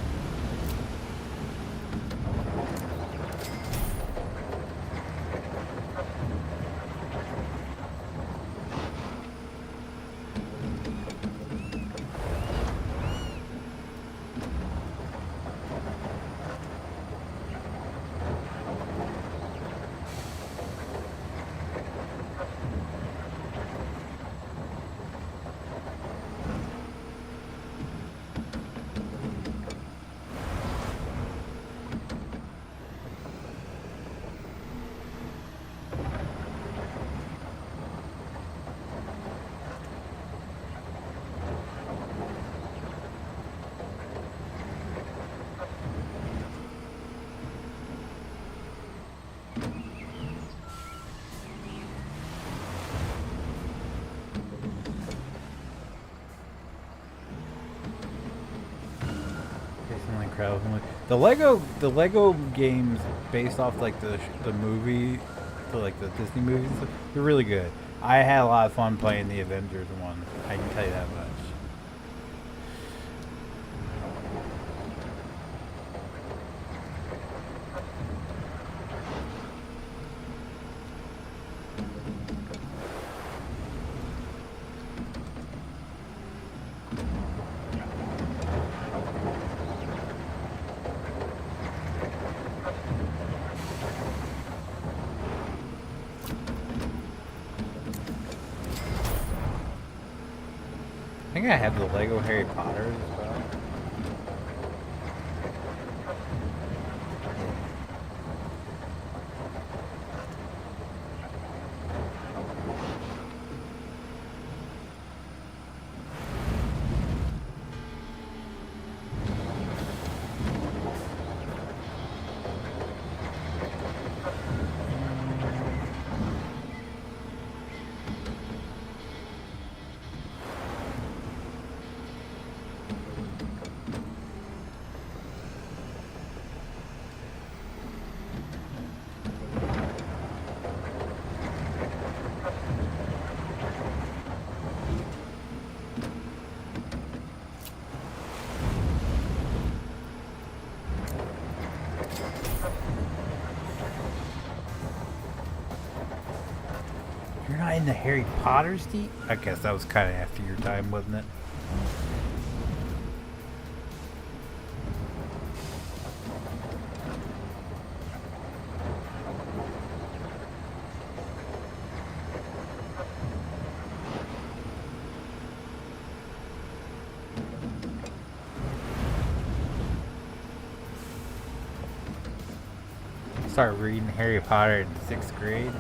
The Lego games based off like the movie, like the Disney movies, they're really good. I had a lot of fun playing the Avengers one. I can tell you that much. I think I have the Lego Harry Potter as well. You're not in the Harry Potter, Steve? I guess that was kind of after your time, wasn't it? I started reading Harry Potter in 6th grade.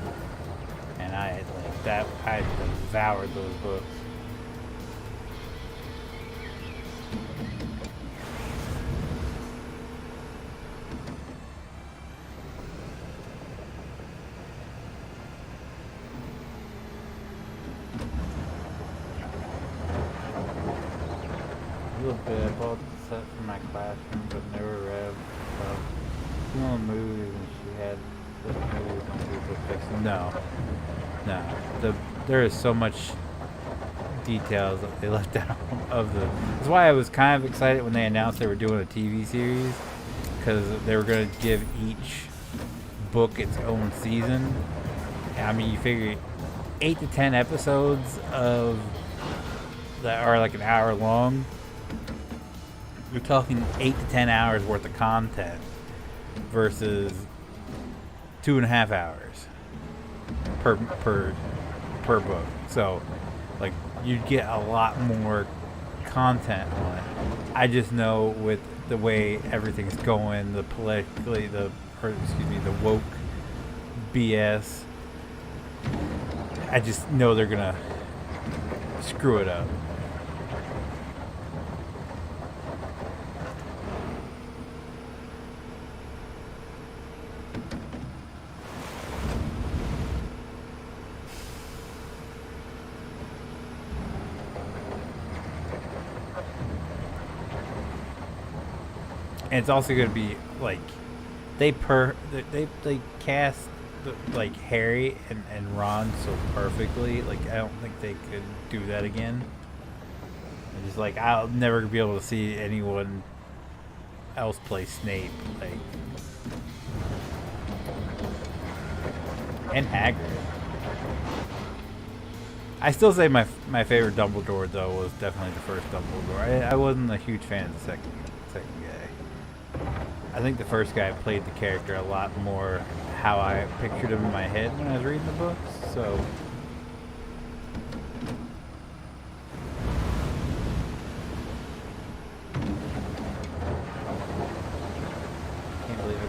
And I had like that. I devoured those books. A little bit. I bought the set for my classroom, but never read. So, some of the movies and shit. had the book fix. No. There is so much details that they left out of the. That's why I was kind of excited when they announced they were doing a TV series, because they were going to give each book its own season. I mean, you figure 8 to 10 episodes of that are like an hour long. You're talking 8 to 10 hours worth of content versus 2.5 hours per book. So, like, you'd get a lot more content on it. I just know with the way everything's going, the politically, the woke BS, I just know they're gonna screw it up. And it's also going to be like they cast like Harry and Ron so perfectly. Like, I don't think they could do that again. And just like, I'll never be able to see anyone else play Snape. Like, and Hagrid. I still say my favorite Dumbledore though was definitely the first Dumbledore. I wasn't a huge fan of the second guy. I think the first guy played the character a lot more how I pictured him in my head when I was reading the books, so. Can't believe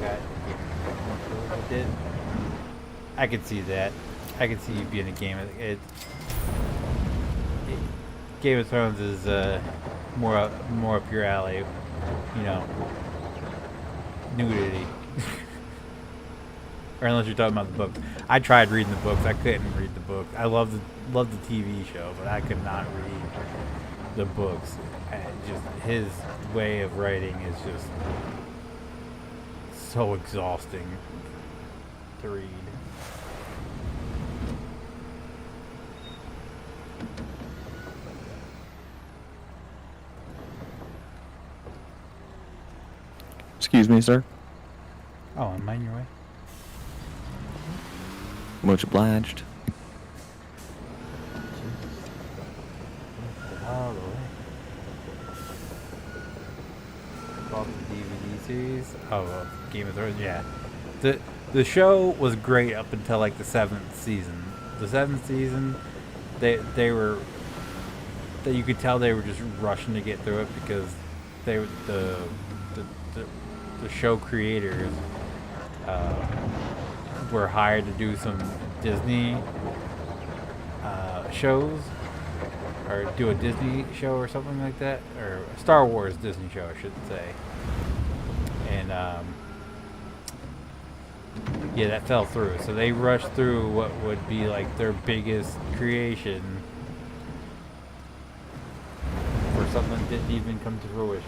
I did. I could see that. I could see you being a game of it. Game of Thrones is more up your alley, you know. Nudity. Or unless you're talking about the books. I tried reading the books. I couldn't read the books. I love the TV show, but I could not read the books. Just his way of writing is just so exhausting to read. Excuse me, sir. Oh, am I in your way? Much obliged. All the way. Bought the DVD series. Oh, Game of Thrones. Yeah, the show was great up until like the 7th season. The 7th season, you could tell they were just rushing to get through it because the show creators were hired to do some Disney shows, or do a Disney show or something like that, or a Star Wars Disney show, I should say. And yeah, that fell through. So they rushed through what would be like their biggest creation for something that didn't even come to fruition.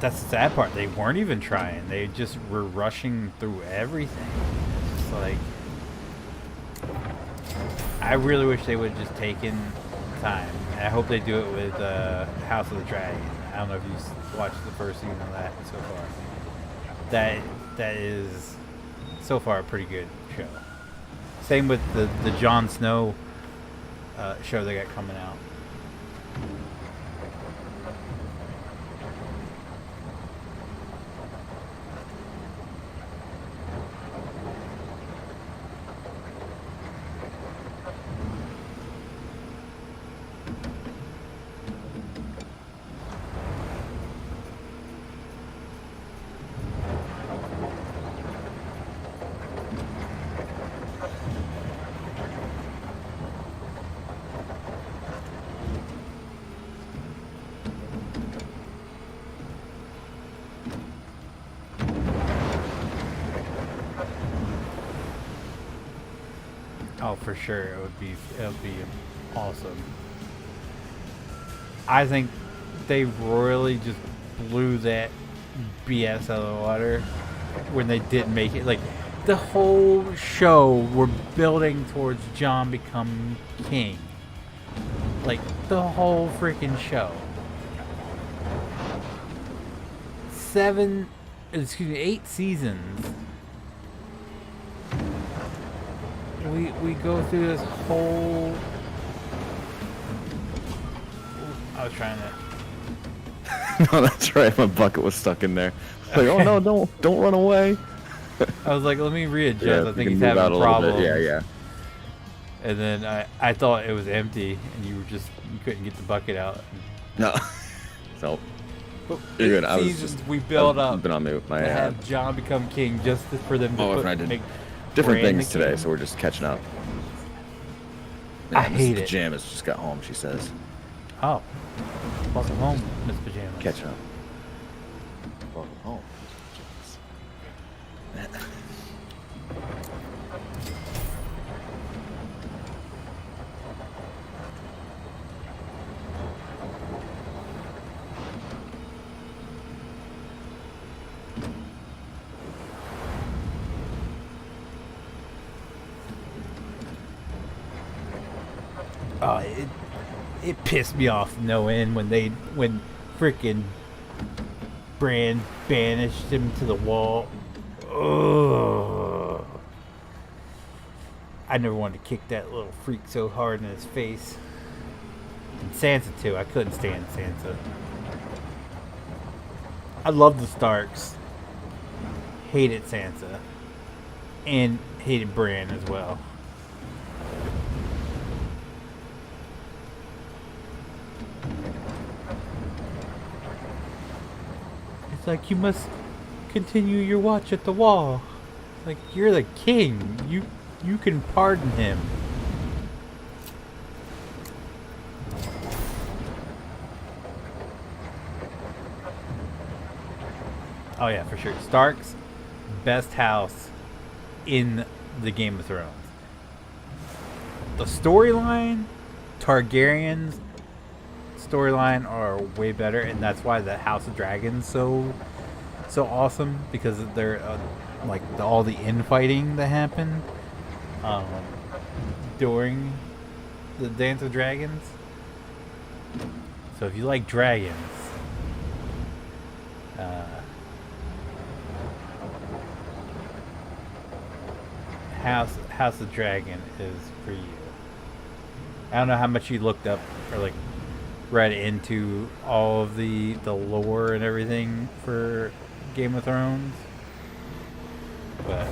That's the sad part. They weren't even trying. They just were rushing through everything. It's just like, I really wish they would have just taken time. And I hope they do it with House of the Dragon. I don't know if you've watched the first season of that so far. That is so far a pretty good show. Same with the Jon Snow show they got coming out. Oh, for sure, it would be awesome. I think they royally just blew that BS out of the water when they didn't make it. Like, the whole show, we're building towards Jon becoming king. Like, the whole freaking show. 8 seasons. We go through this whole... I was trying to... No, that's right. My bucket was stuck in there. Like, oh no, don't run away. I was like, let me readjust. Yeah, I think he's having a problem. Yeah. And then I thought it was empty, and you couldn't get the bucket out. No. So, But you're good. We build up been on mute. to have Jon become king just for them to make different Bran things the today, king. so we're just catching up. I hate it. Pajamas just got home, she says. Oh. Welcome home, Miss Pajamas. Catching up. Welcome home. Oh, it pissed me off no end when freaking Bran banished him to the wall. Ugh. I never wanted to kick that little freak so hard in his face. And Sansa too. I couldn't stand Sansa. I love the Starks. Hated Sansa. And hated Bran as well. It's like, you must continue your watch at the wall. Like, you're the king. You can pardon him. Oh yeah, for sure. Stark's best house in the Game of Thrones. The storyline, Targaryens storyline are way better, and that's why the House of Dragons so awesome, because they're like all the infighting that happened during the Dance of Dragons. So if you like dragons, House of Dragon is for you. I don't know how much you looked up or like read into all of the lore and everything for Game of Thrones, but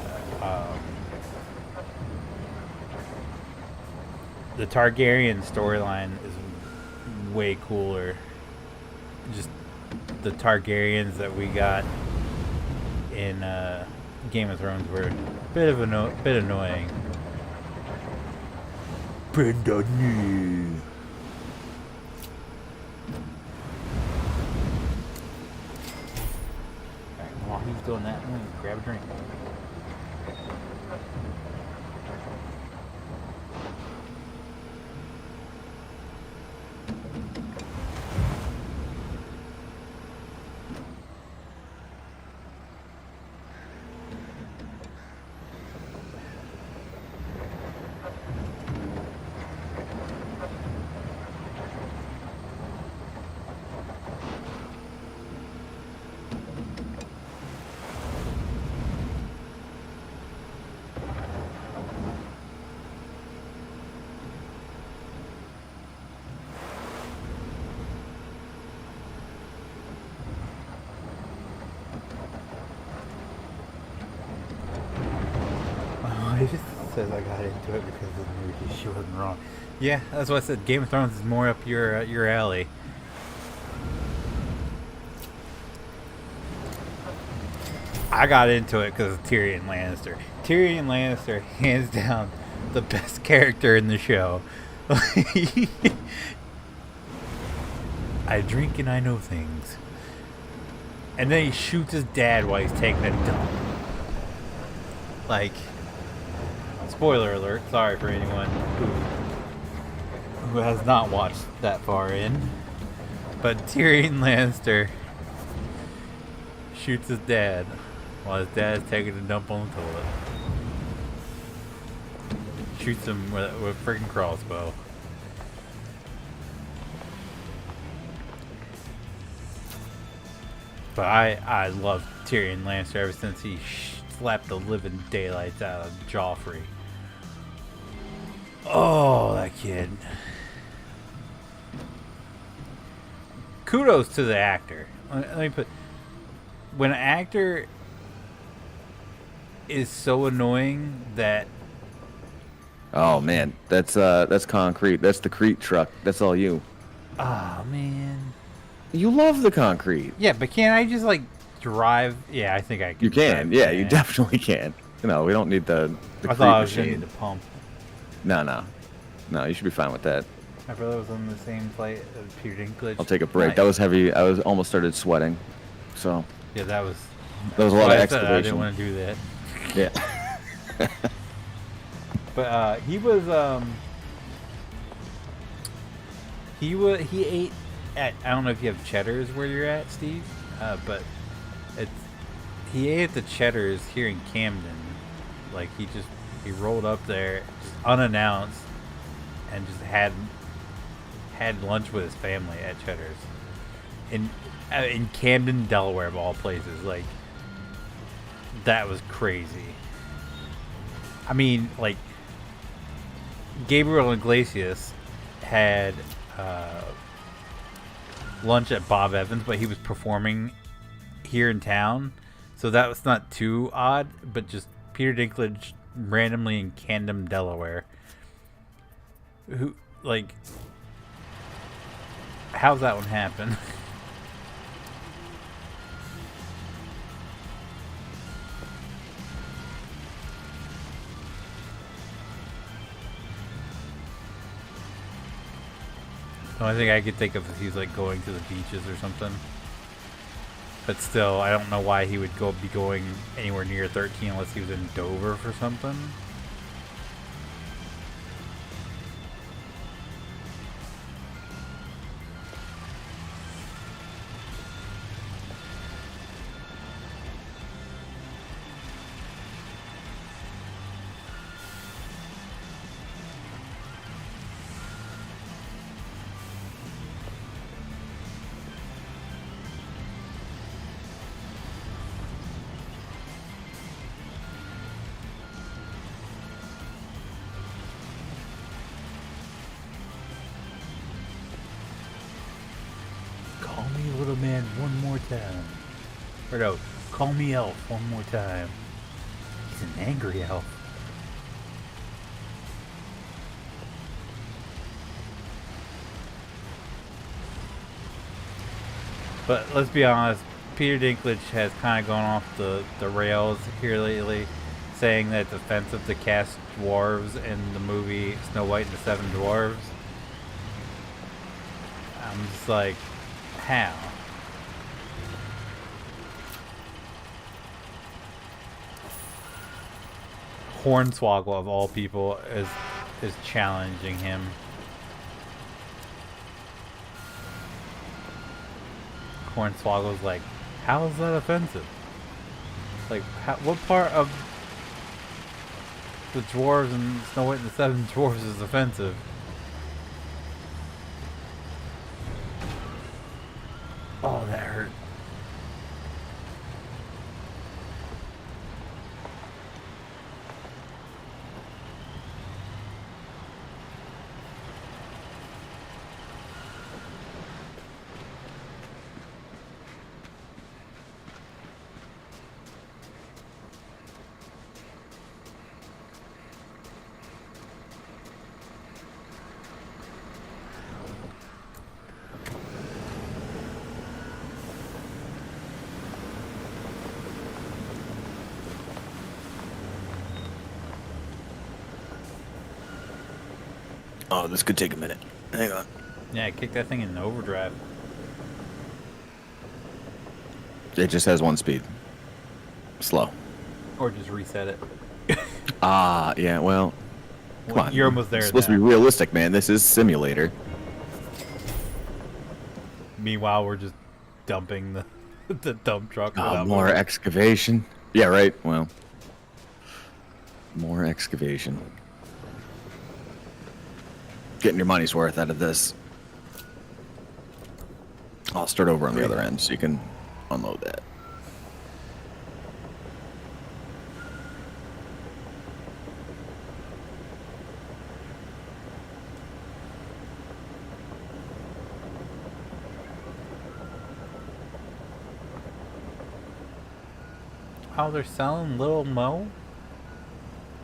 the Targaryen storyline is way cooler. Just the Targaryens that we got in Game of Thrones were a bit annoying. Brandon. While he's doing that, I'm gonna grab a drink. It just says I got into it because of the movie. She wasn't wrong. Yeah, that's why I said Game of Thrones is more up your alley. I got into it because of Tyrion Lannister. Tyrion Lannister, hands down, the best character in the show. I drink and I know things. And then he shoots his dad while he's taking a dump. Like, spoiler alert, sorry for anyone who has not watched that far in. But Tyrion Lannister shoots his dad while his dad's taking a dump on the toilet. Shoots him with a freaking crossbow. But I love Tyrion Lannister ever since he slapped the living daylights out of Joffrey. Oh, that kid. Kudos to the actor. Let me put... When an actor is so annoying that... Oh man, that's concrete. That's the Crete truck. That's all you. Oh man. You love the concrete. Yeah, but can't I just like drive? Yeah, I think I can. You can. drive, Yeah, you definitely can. No, we don't need the I Crete thought I was gonna machine. need the pump. No, you should be fine with that. My brother was on the same flight as Peter Dinklage. I'll take a break. Nice. That was heavy. I was almost started sweating. So Yeah, that was a lot of I said I didn't excavation. want to do that. Yeah. But he ate at, I don't know if you have Cheddar's where you're at, Steve, but he ate at the Cheddar's here in Camden. Like he rolled up there just unannounced and just had lunch with his family at Cheddar's in Camden, Delaware, of all places. Like, that was crazy. I mean, like, Gabriel Iglesias had lunch at Bob Evans, but he was performing here in town, so that was not too odd. But just Peter Dinklage randomly in Camden, Delaware. Who, like, how's that one happen? The only thing I could think of is he's like going to the beaches or something. But still, I don't know why he would be going anywhere near 13 unless he was in Dover for something. Call me little man one more time. Or no, call me elf one more time. He's an angry elf. But let's be honest, Peter Dinklage has kind of gone off the rails here lately, saying that it's offensive to cast dwarves in the movie Snow White and the Seven Dwarves. I'm just like, how? Hornswoggle of all people is challenging him. Hornswoggle's like, how is that offensive? Like, what part of the dwarves and Snow White and the Seven Dwarves is offensive? Oh, that hurt. Oh, this could take a minute. Hang on. Yeah, kick that thing in overdrive. It just has one speed. Slow. Or just reset it. Yeah, well, come on. You're almost there. It's supposed to be realistic, man. This is simulator. Meanwhile, we're just dumping the The dump truck. Oh, without more moving. excavation. Yeah, right. Well, more excavation. Getting your money's worth out of this. I'll start over on the other end so you can unload that. Oh, they're selling Little Mo?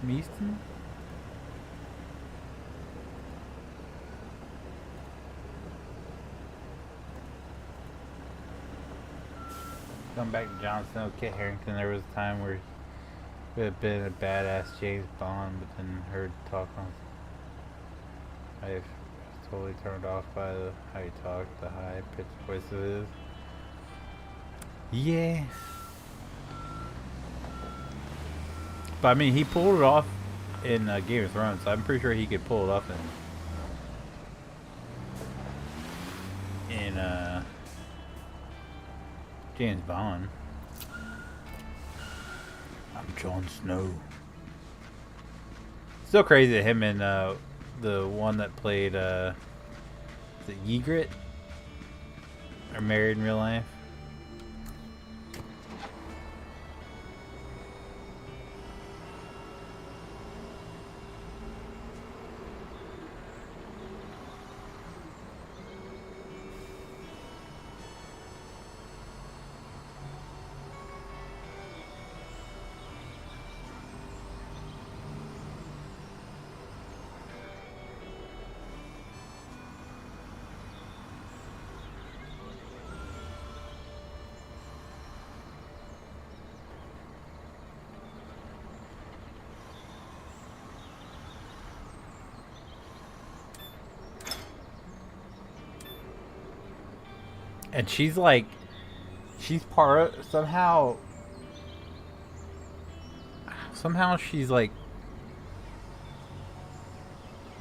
Measton? Going back to Jon Snow, Kit Harington, there was a time where he had been a badass James Bond, but then heard talk on. I was totally turned off by how he talked, the high pitched voice of his. Yeah. But I mean, he pulled it off in Game of Thrones, so I'm pretty sure he could pull it off in James Bond. I'm Jon Snow. Still crazy that him and the one that played is it Ygritte are married in real life. And she's like, she's part of, somehow she's like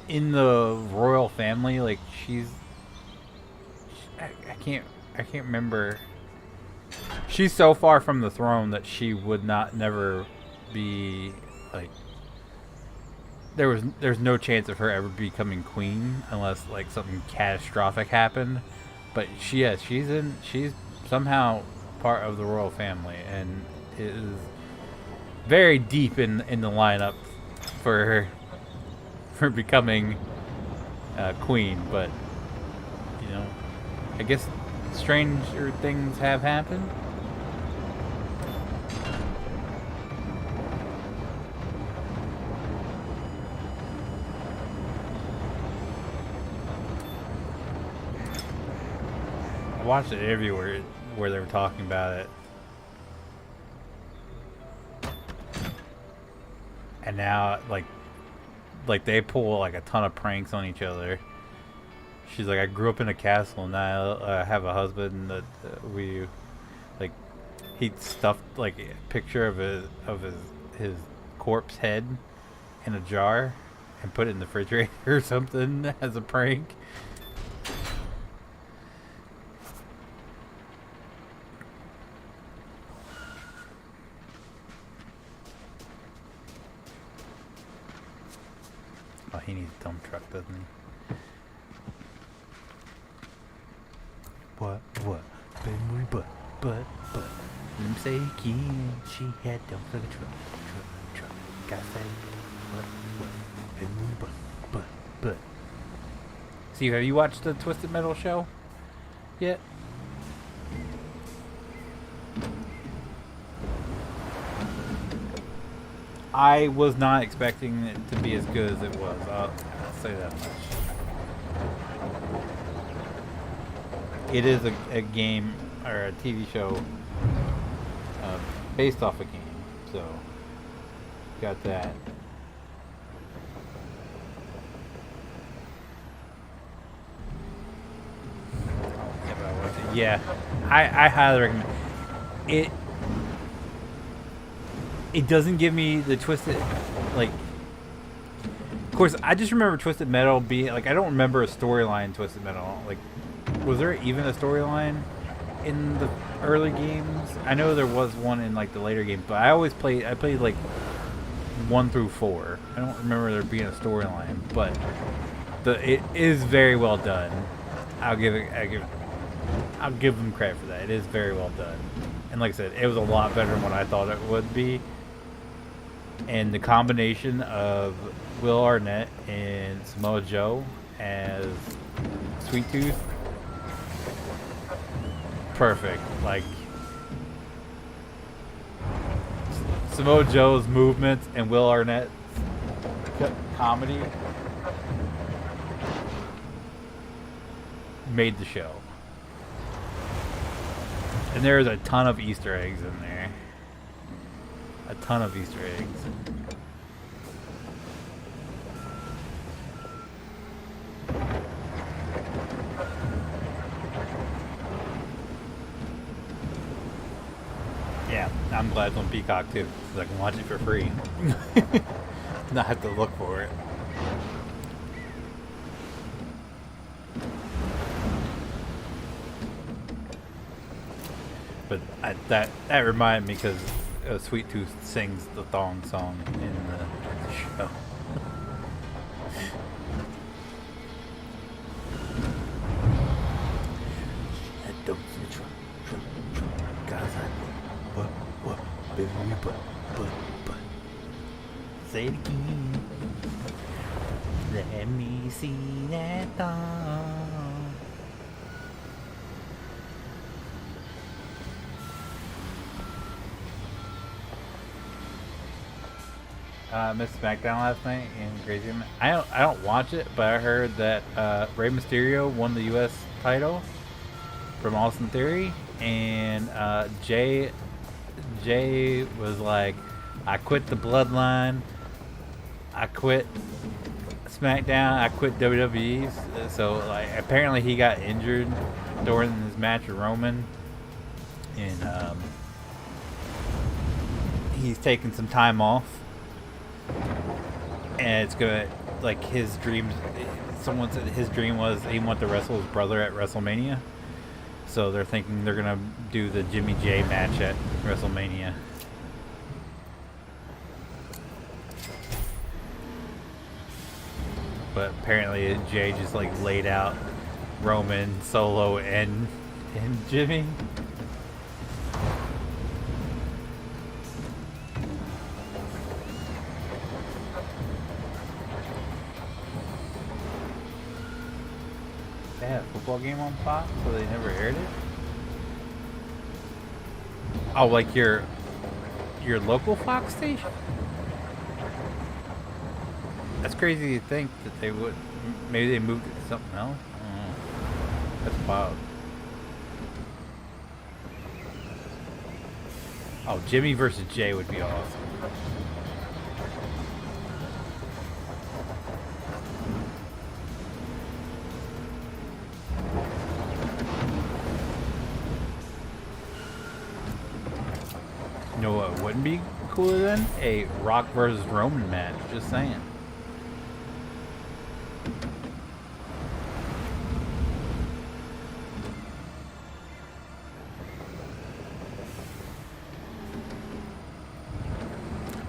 in the royal family. Like I can't remember. She's so far from the throne that she would never be like. There's no chance of her ever becoming queen unless like something catastrophic happened. But she's somehow part of the royal family, and it is very deep in the lineup for becoming queen. But you know, I guess stranger things have happened. I watched an interview where they were talking about it, and now like they pull like a ton of pranks on each other. She's like, I grew up in a castle, and now I have a husband that we like. He stuffed like a picture of his corpse head in a jar and put it in the refrigerator or something as a prank. Oh, he needs a dump truck, doesn't he? What? Baby, but. Let me say again, she had dump truck, truck. Gotta say, what? But. Steve, have you watched the Twisted Metal show yet? I was not expecting it to be as good as it was. I'll say that much. It is a game or a TV show based off a game, so got that. Yeah, I highly recommend it. It doesn't give me the Twisted, like, of course, I just remember Twisted Metal being, like, I don't remember a storyline in Twisted Metal. Like, was there even a storyline in the early games. I know there was one in like the later games, but I played like 1 through 4. I don't remember there being a storyline, but it is very well done. I'll give them credit for that. It is very well done. And like I said, it was a lot better than what I thought it would be. And the combination of Will Arnett and Samoa Joe as Sweet Tooth, perfect. Like Samoa Joe's movements and Will Arnett's comedy made the show. And there's a ton of Easter eggs in there. A ton of Easter eggs. Yeah, I'm glad it's on Peacock too, because I can watch it for free. Not have to look for it. But that reminded me because Sweet Tooth sings the thong song in the show. Say it again. Let me see that thong. Missed SmackDown last night in Crazy. I don't watch it, but I heard that Rey Mysterio won the U.S. title from Austin Theory, and Jay was like, "I quit the Bloodline, I quit SmackDown, I quit WWE." So like, apparently he got injured during his match with Roman, and he's taking some time off. And it's gonna, like, his dreams. Someone said his dream was he wanted to wrestle his brother at WrestleMania. So they're thinking they're gonna do the Jimmy J match at WrestleMania. But apparently Jay just like laid out Roman, Solo, and Jimmy. They had a football game on Fox, so they never aired it? Oh, like your local Fox station? That's crazy to think that they would. Maybe they moved it to something else? I don't know. That's wild. Oh, Jimmy versus Jay would be awesome. You know what wouldn't be cooler than? A Rock versus Roman match, just saying.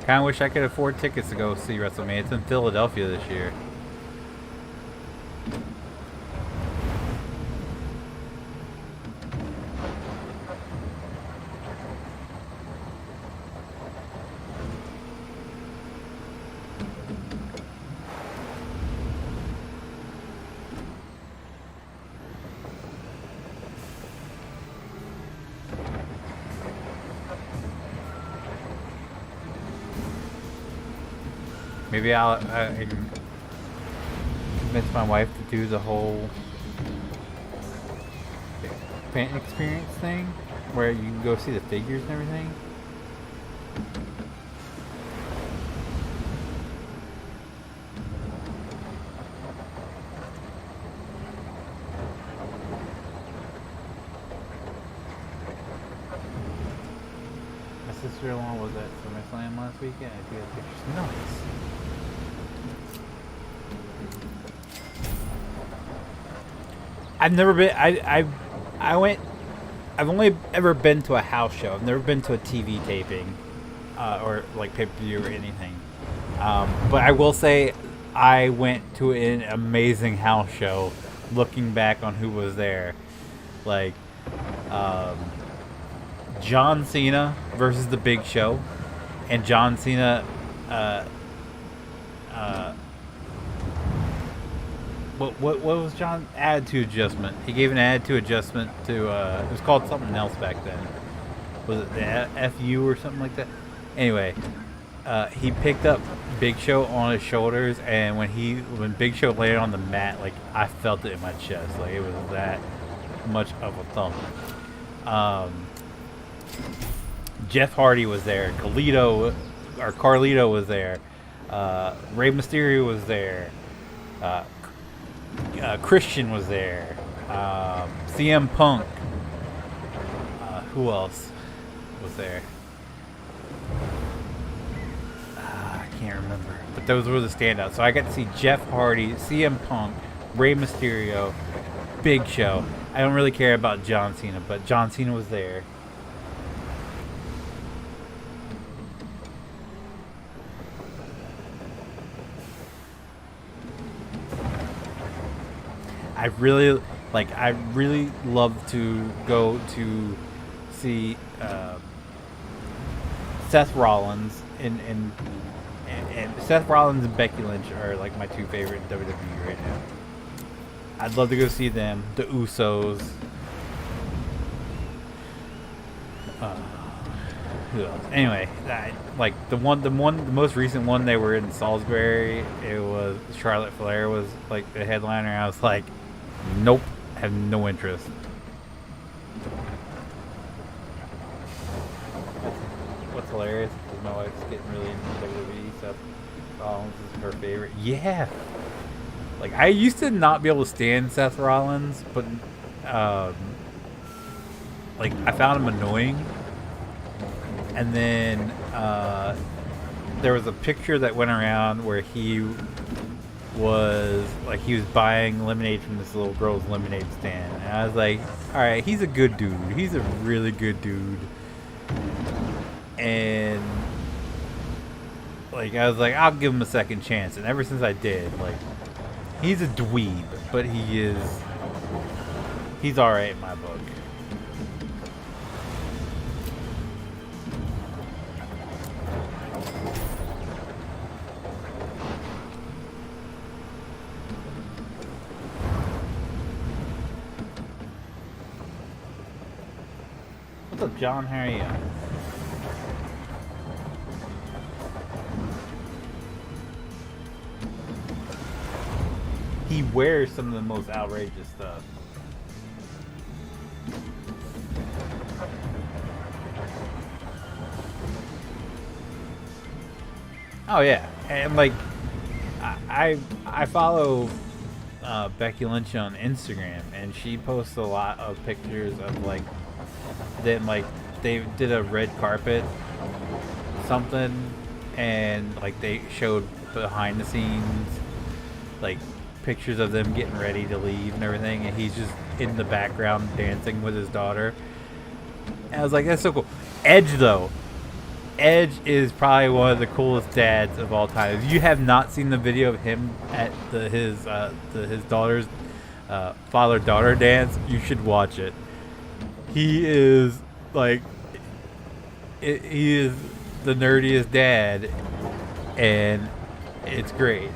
Kinda wish I could afford tickets to go see WrestleMania. It's in Philadelphia this year. Maybe I can convince my wife to do the whole fan experience thing, where you can go see the figures and everything. My sister-in-law was at SummerSlam last weekend. I see that picture's nice. I've never been. I went I've only ever been to a house show. I've never been to a TV taping, or like pay-per-view or anything. But I will say, I went to an amazing house show. Looking back on who was there, like John Cena versus The Big Show, and John Cena. What was John attitude adjustment? He gave an attitude adjustment to it was called something else back then. Was it the FU or something like that? Anyway, he picked up Big Show on his shoulders, and when Big Show landed on the mat, like I felt it in my chest, like it was that much of a thump. Jeff Hardy was there. Carlito was there. Rey Mysterio was there. Christian was there. CM Punk. Who else was there? I can't remember. But those were the standouts. So I got to see Jeff Hardy, CM Punk, Rey Mysterio, Big Show. I don't really care about John Cena, but John Cena was there. I really love to go to see Seth Rollins and Seth Rollins and Becky Lynch are like my two favorite in WWE right now. I'd love to go see them. The Usos. Who else? Anyway, the most recent one, they were in Salisbury. It was Charlotte Flair was like the headliner. I was like, nope, have no interest. What's hilarious is my wife's getting really into WWE. Seth Rollins is her favorite. Yeah, like I used to not be able to stand Seth Rollins, but like I found him annoying. And then there was a picture that went around where he was buying lemonade from this little girl's lemonade stand, and I was like, all right, he's a good dude. He's a really good dude. And like I was like, I'll give him a second chance. And ever since I did, like, he's a dweeb, but he's all right in my book. What's up, John? How are you? He wears some of the most outrageous stuff. Oh yeah, and like I follow Becky Lynch on Instagram, and she posts a lot of pictures of like them, like they did a red carpet something, and like they showed behind the scenes like pictures of them getting ready to leave and everything, and he's just in the background dancing with his daughter. And I was like, that's so cool. Edge is probably one of the coolest dads of all time. If you have not seen the video of him at his daughter's father-daughter dance, you should watch it. He is like, he is the nerdiest dad, and it's great.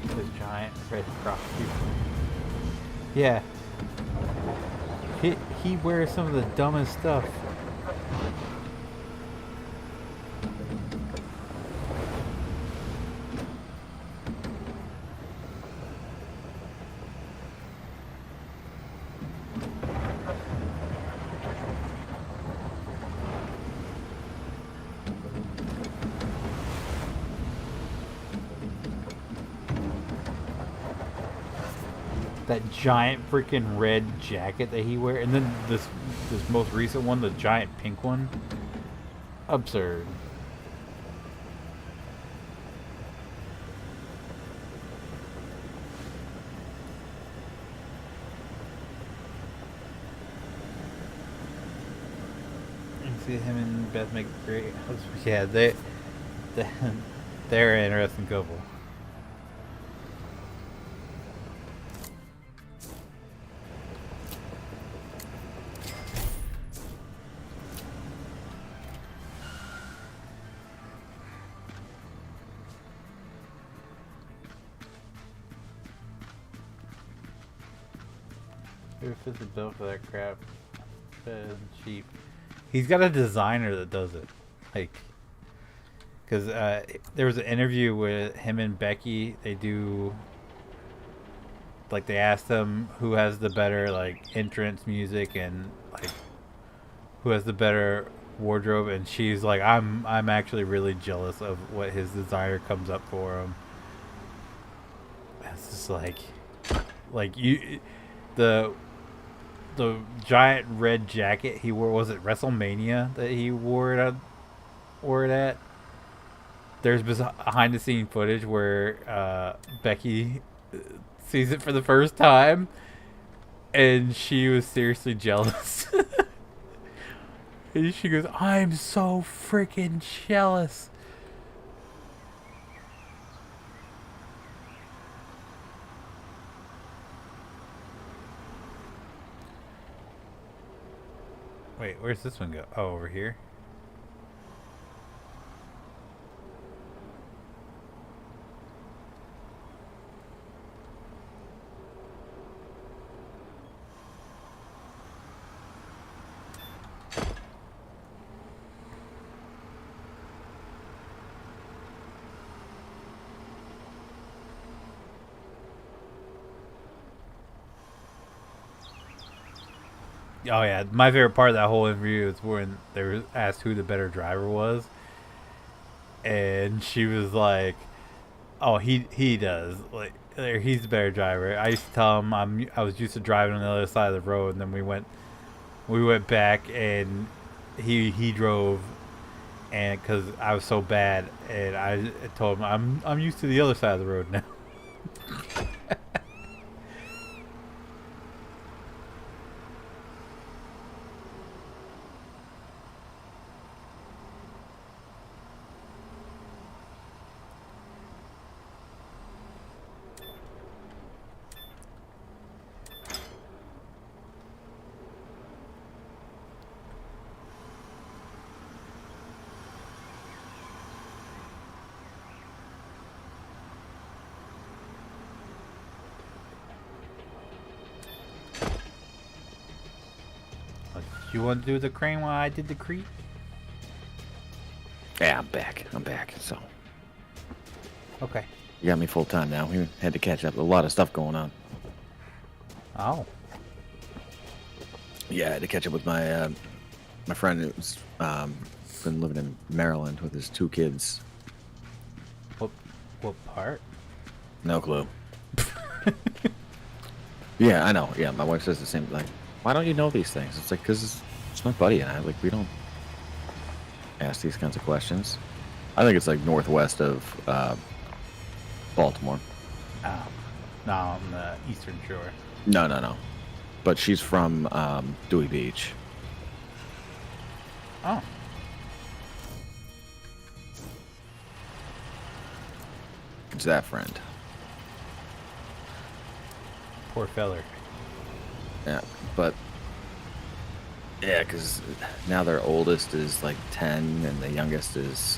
This giant red cross. Yeah. He wears some of the dumbest stuff. That giant freaking red jacket that he wears, and then this most recent one, the giant pink one. Absurd. see him and Beth make great husbands. Yeah, they're an interesting couple. Who fits the bill for that crap? Cheap. He's got a designer that does it. Like, because there was an interview with him and Becky. They do, like, they asked them who has the better, like, entrance music and, like, who has the better wardrobe. And she's like, I'm actually really jealous of what his designer comes up for him. It's just like you, the giant red jacket he wore, was it WrestleMania that he wore it at? There's behind the scene footage where Becky sees it for the first time and she was seriously jealous. And she goes, I'm so freaking jealous. Wait, where's this one go? Oh, over here. Oh yeah, my favorite part of that whole interview is when they were asked who the better driver was, and she was like, "Oh, he does. Like, he's the better driver." I used to tell him I was used to driving on the other side of the road, and then we went back, and he drove, and because I was so bad, and I told him I'm used to the other side of the road now. You want to do the crane while I did the creep? Yeah, I'm back. So Okay. you got me full time now. We had to catch up. A lot of stuff going on. Oh. Yeah, I had to catch up with my my friend who's been living in Maryland with his 2 kids. What part? No clue. Yeah, I know. Yeah, my wife says the same. Like, why don't you know these things? It's like, because it's my buddy and I. Like, we don't ask these kinds of questions. I think it's like northwest of Baltimore. Oh. No, on the eastern shore. No. But she's from Dewey Beach. Oh. It's that friend. Poor feller. Yeah, but yeah, because now their oldest is like 10 and the youngest is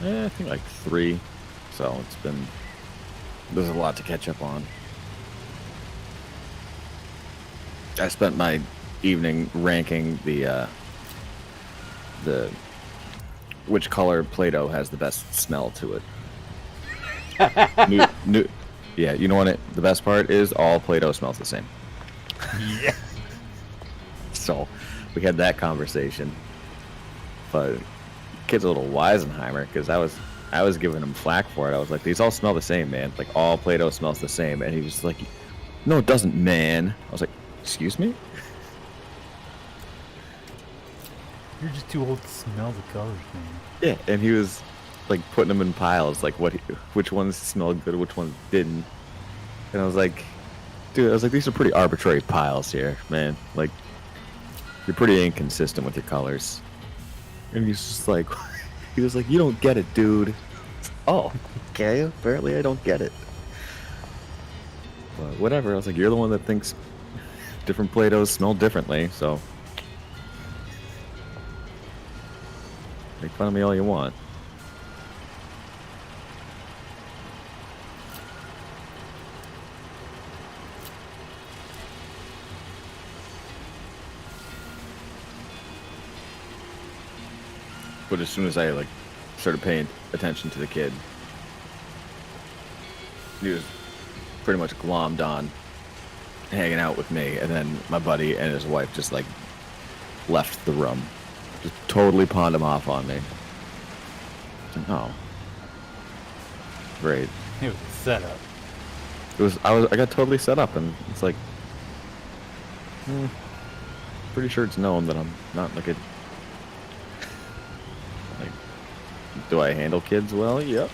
I think like 3. So there's a lot to catch up on. I spent my evening ranking the which color Play-Doh has the best smell to it. Yeah, you know what? The best part is all Play-Doh smells the same. Yeah. So we had that conversation, but kid's a little Weisenheimer because I was giving him flack for it. I was like, these all smell the same, man. Like all Play-Doh smells the same, and he was like, no, it doesn't, man. I was like, excuse me? You're just too old to smell the colors, man. Yeah, and he was like putting them in piles, like which ones smelled good, which ones didn't. And I was like, dude, these are pretty arbitrary piles here, man. Like, you're pretty inconsistent with your colors. And he's just like, he was like, you don't get it, dude. Oh, okay. Apparently I don't get it. But whatever. I was like, you're the one that thinks different Play-Dohs smell differently, so make fun of me all you want. But as soon as I like started paying attention to the kid, he was pretty much glommed on hanging out with me, and then my buddy and his wife just like left the room, just totally pawned him off on me. Oh, great. It was a setup. I got totally set up, and it's like, pretty sure it's known that I'm not like a, like, do I handle kids well? Yep.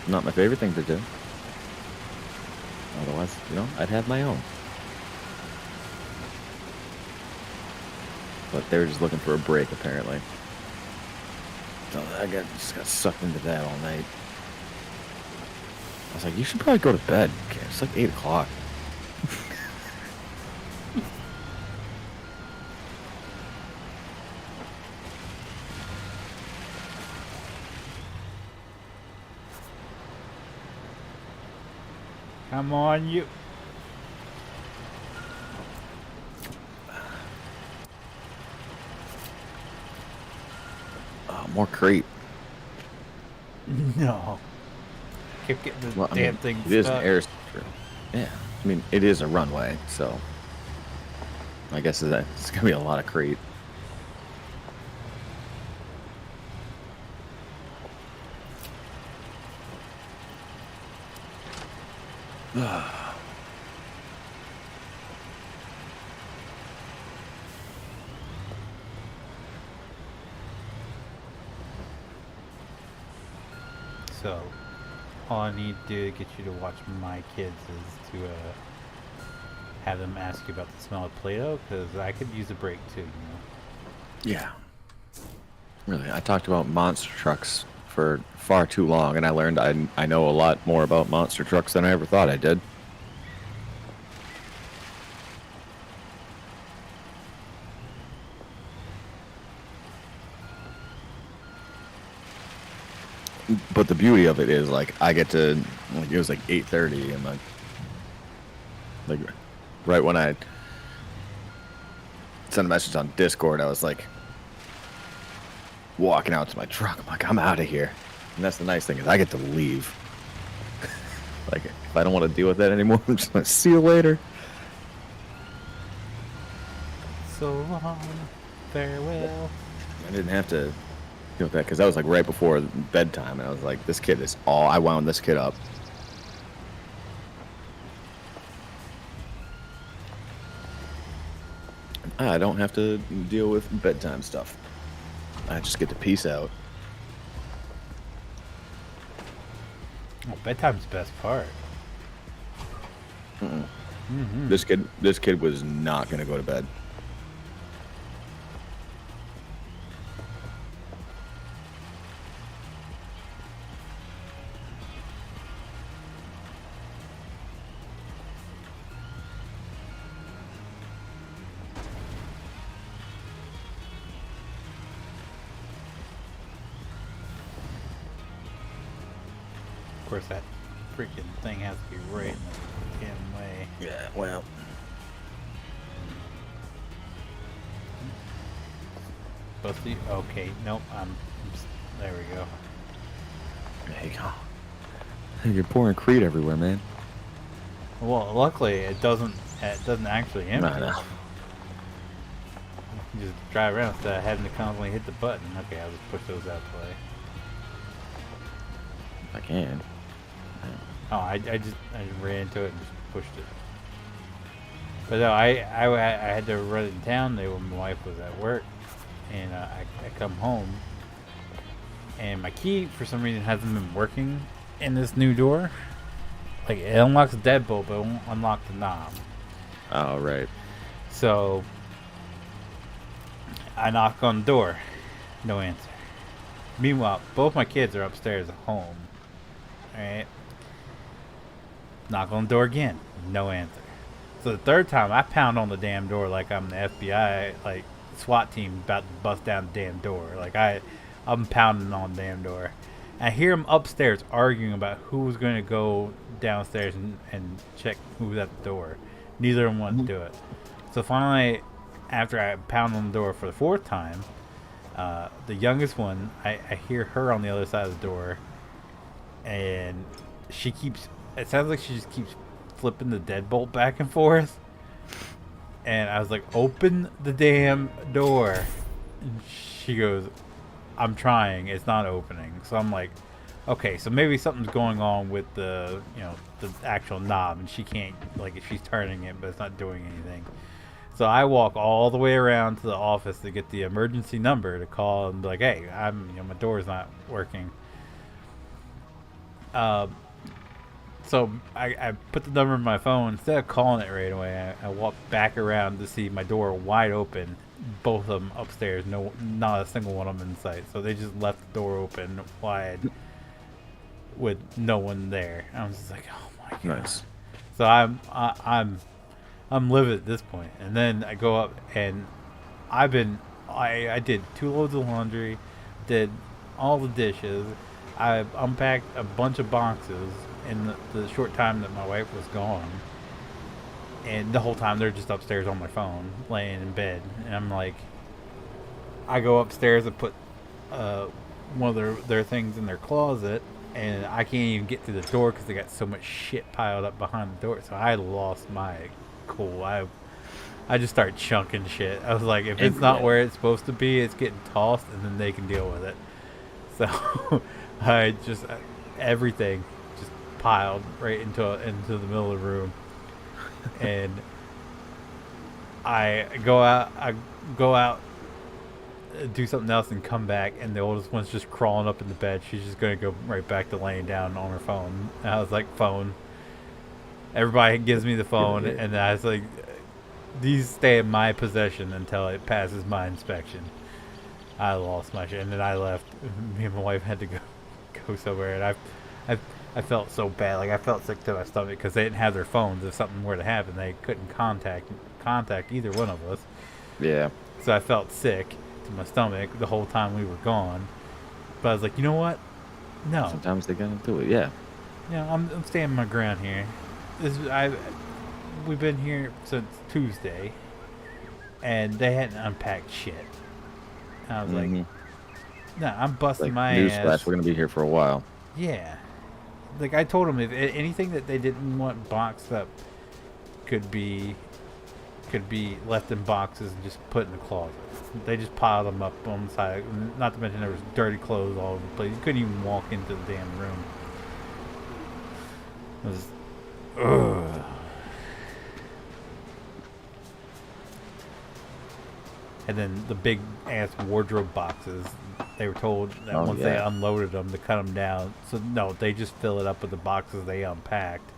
Not my favorite thing to do. Otherwise, I'd have my own. But they were just looking for a break, apparently. So I just got sucked into that all night. I was like, you should probably go to bed. Okay, it's like 8 o'clock. Come on, you. More crate. No. Keep getting this damn thing It is an stuck. air strip. Yeah. I mean, it is a runway, so I guess it's going to be a lot of crate. So, all I need to do to get you to watch my kids is to have them ask you about the smell of Play-Doh, because I could use a break too, Yeah. Really, I talked about monster trucks for far too long, and I learned I know a lot more about monster trucks than I ever thought I did. But the beauty of it is, like, I get to, like, it was like 8:30, and like right when I sent a message on Discord, I was like walking out to my truck. I'm like, I'm out of here. And that's the nice thing, is I get to leave. Like, if I don't want to deal with that anymore, I'm just gonna see you later. So long, farewell. I didn't have to deal with that because that was like right before bedtime, and I was like, this kid is all, I wound this kid up. I don't have to deal with bedtime stuff. I just get to peace out. Oh, bedtime's the best part. This kid was not gonna go to bed. Of course, that freaking thing has to be right in the damn way. Yeah, well. Supposed to. Okay, nope. There we go. There you go. You're pouring Creed everywhere, man. Well, luckily it doesn't. It doesn't actually empty. No. You just drive around instead of having to constantly hit the button. Okay, I'll just push those out the way. I can. Oh, I just ran into it and just pushed it. But no, I had to run in town today when my wife was at work, and I come home, and my key for some reason hasn't been working in this new door. Like, it unlocks the deadbolt, but it won't unlock the knob. Oh, right. So I knock on the door. No answer. Meanwhile, both my kids are upstairs at home. Alright. Knock on the door again. No answer. So the third time, I pound on the damn door like I'm the FBI, like SWAT team about to bust down the damn door. Like I'm pounding on the damn door. I hear them upstairs arguing about who was going to go downstairs and check who was at the door. Neither of them wanted to do it. So finally, after I pound on the door for the fourth time, the youngest one, I hear her on the other side of the door, and she keeps, it sounds like she just keeps flipping the deadbolt back and forth. And I was like, open the damn door. And she goes, I'm trying, it's not opening. So I'm like, okay, so maybe something's going on with the, you know, the actual knob, and she can't, like, if she's turning it, but it's not doing anything. So I walk all the way around to the office to get the emergency number to call and be like, hey, you know, my door's not working. So I put the number in my phone. Instead of calling it right away, I walked back around to see my door wide open. Both of them upstairs, not a single one of them in sight. So they just left the door open wide with no one there. I was just like, oh my god. Nice. So I'm livid at this point. And then I go up and I did 2 loads of laundry, did all the dishes. I unpacked a bunch of boxes in the short time that my wife was gone. And the whole time they're just upstairs on my phone, laying in bed. And I'm like, I go upstairs and put one of their things in their closet, and I can't even get to the door because they got so much shit piled up behind the door. So I lost my cool. I just started chunking shit. I was like, if it's not where it's supposed to be, it's getting tossed, and then they can deal with it. So I just everything just piled right into the middle of the room. And I go out, do something else, and come back, and the oldest one's just crawling up in the bed. She's just gonna go right back to laying down on her phone. And I was like, phone. Everybody gives me the phone, and I was like, these stay in my possession until it passes my inspection. I lost my shit, and then I left. Me and my wife had to go somewhere, and I felt so bad. Like, I felt sick to my stomach because they didn't have their phones. If something were to happen, they couldn't contact either one of us. Yeah. So I felt sick to my stomach the whole time we were gone. But I was like, you know what? No. Sometimes they gotta do it. Yeah. Yeah, I'm standing my ground here. We've been here since Tuesday, and they hadn't unpacked shit. And I was like, nah, I'm busting my ass. Newsflash, we're gonna be here for a while. Yeah. Like, I told them if anything that they didn't want boxed up could be left in boxes and just put in the closet. They just piled them up on the side. Not to mention there was dirty clothes all over the place. You couldn't even walk into the damn room. It was, ugh. And then the big ass wardrobe boxes, they were told that once they unloaded them to cut them down. So no, they just fill it up with the boxes they unpacked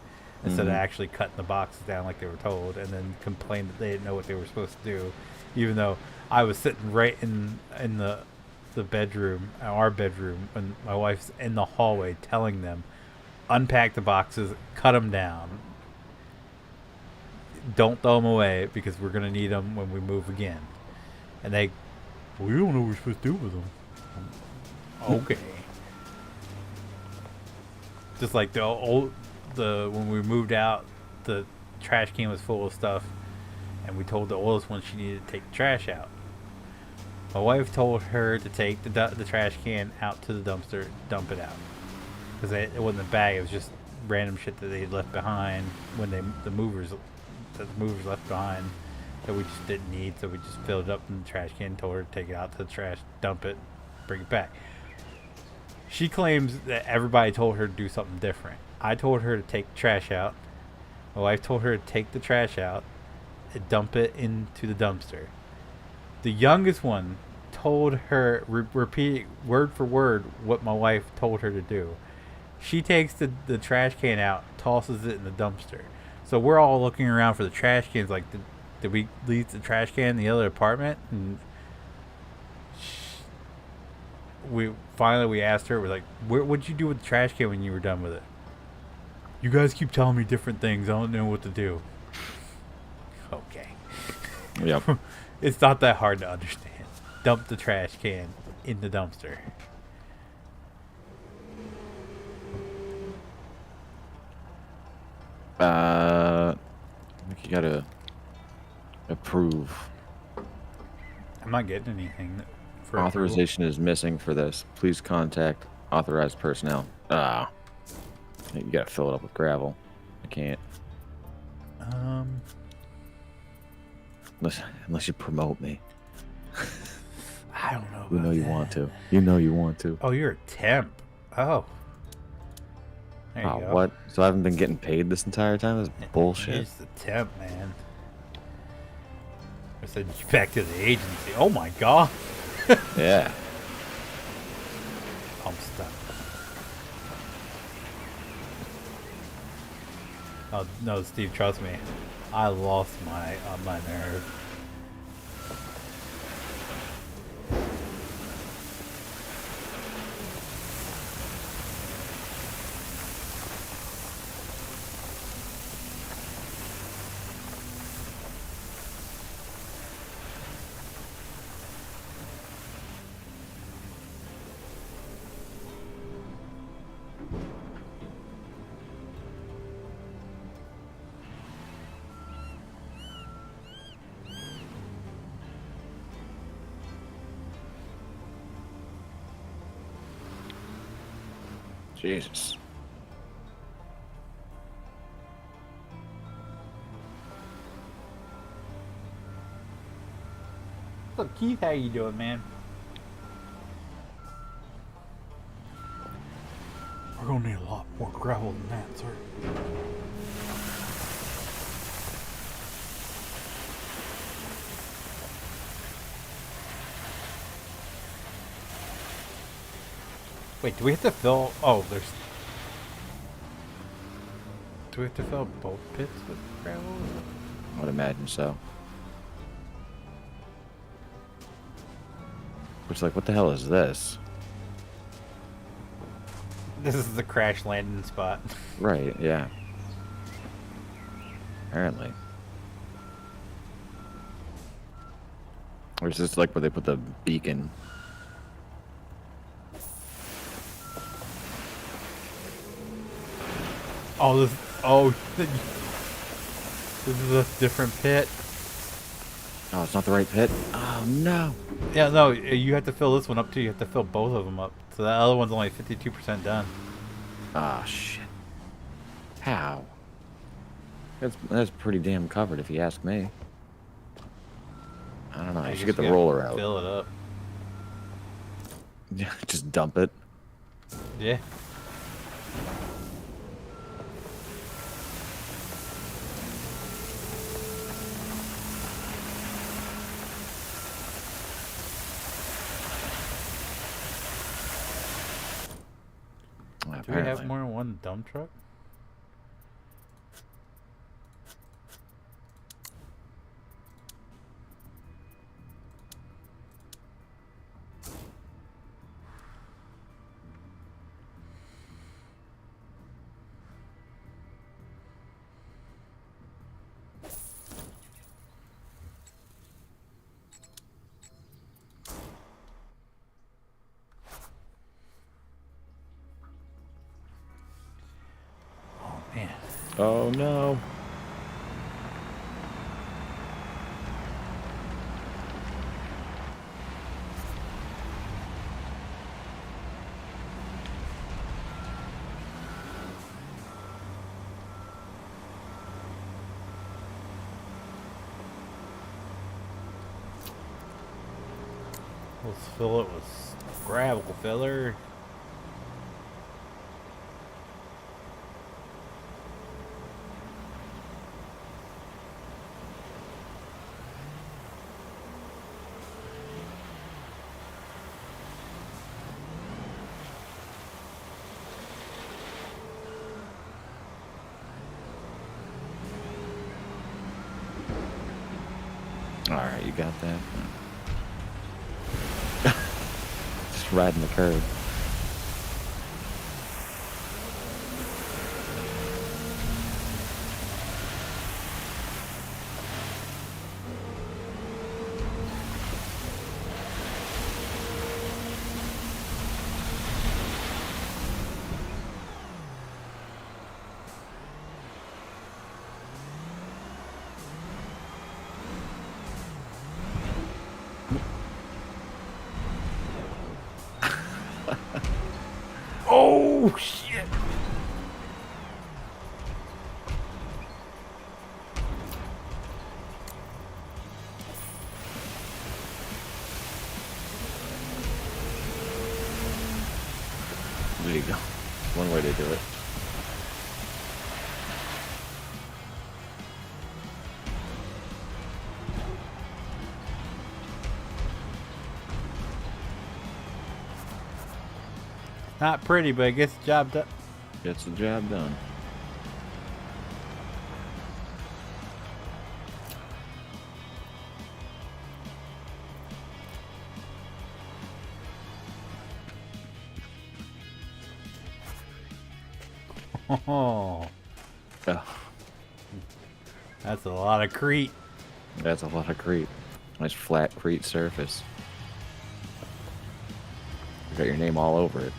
instead of actually cutting the boxes down like they were told, and then complained that they didn't know what they were supposed to do, even though I was sitting right in the bedroom, our bedroom, and my wife's in the hallway telling them, unpack the boxes, cut them down, don't throw them away because we're gonna need them when we move again. And we don't know what we're supposed to do with them. Okay. Just like when we moved out, the trash can was full of stuff, and we told the oldest one she needed to take the trash out. My wife told her to take the trash can out to the dumpster, dump it out, because it wasn't a bag; it was just random shit that they had left behind when the movers left behind. That we just didn't need, so we just filled it up in the trash can, told her to take it out to the trash, dump it, bring it back. She claims that everybody told her to do something different. I told her to take the trash out. My wife told her to take the trash out and dump it into the dumpster. The youngest one told her, repeat word for word what my wife told her to do. She takes the trash can out, tosses it in the dumpster. So we're all looking around for the trash cans like, did we leave the trash can in the other apartment? And we asked her, we're like, what'd you do with the trash can when you were done with it? You guys keep telling me different things. I don't know what to do. Okay. Yep. It's not that hard to understand. Dump the trash can in the dumpster. I think you gotta approve. I'm not getting anything. For Authorization is missing for this. Please contact authorized personnel. You gotta fill it up with gravel. I can't. Unless you promote me. I don't know. You know you want to. You know you want to. Oh, you're a temp. Oh. There you go. What? So I haven't been getting paid this entire time? That's bullshit. He's the temp, man. I said you back to the agency. Oh my god. Yeah. I'm stuck. Oh no, Steve, trust me. I lost my nerve. Jesus. So Keith, how you doing, man? We're gonna need a lot more gravel than that, sir. Wait, do we have to fill? Oh, there's. Do we have to fill both pits with gravel? I would imagine so. Which, like, what the hell is this? This is the crash landing spot. Right, yeah. Apparently. Or is this like where they put the beacon? Oh, this is a different pit. Oh, it's not the right pit? Oh, no. Yeah, no, you have to fill this one up too. You have to fill both of them up. So that other one's only 52% done. Ah, shit. How? That's pretty damn covered if you ask me. I don't know. You should get the roller out. Fill it up. Yeah, just dump it. Yeah. Do we have more than one dump truck? Man. Oh no. Let's fill it with gravel filler. Alright, you got that? Just riding the curb. Oh shit! There you go. One way to do it. Not pretty, but it gets the job done. Gets the job done. Oh, Oh, that's a lot of Crete. that's a lot of Crete. Nice flat Crete surface. You got your name all over it.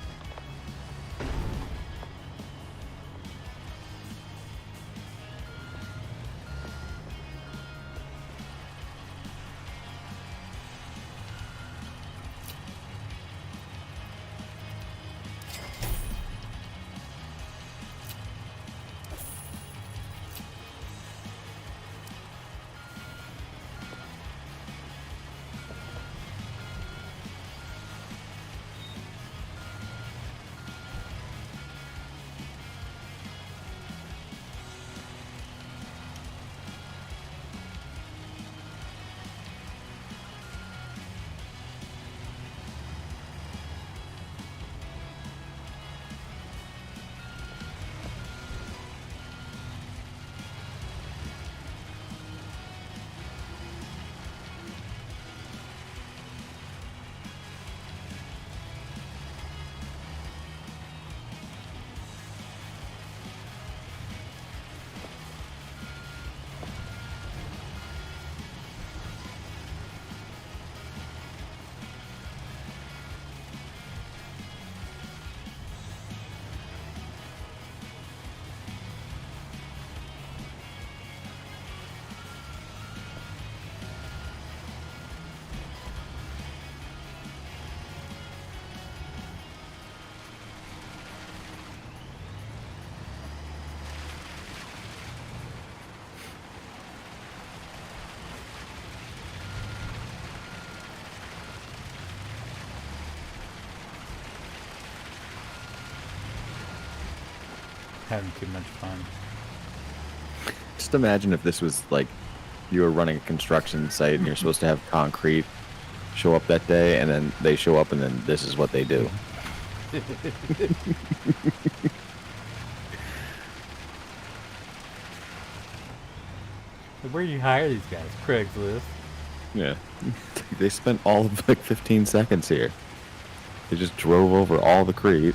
Having too much fun. Just imagine if this was like you were running a construction site and you're supposed to have concrete show up that day, and then they show up and then this is what they do. Where do you hire these guys? Craigslist. Yeah. They spent all of like 15 seconds here. They just drove over all the Crete.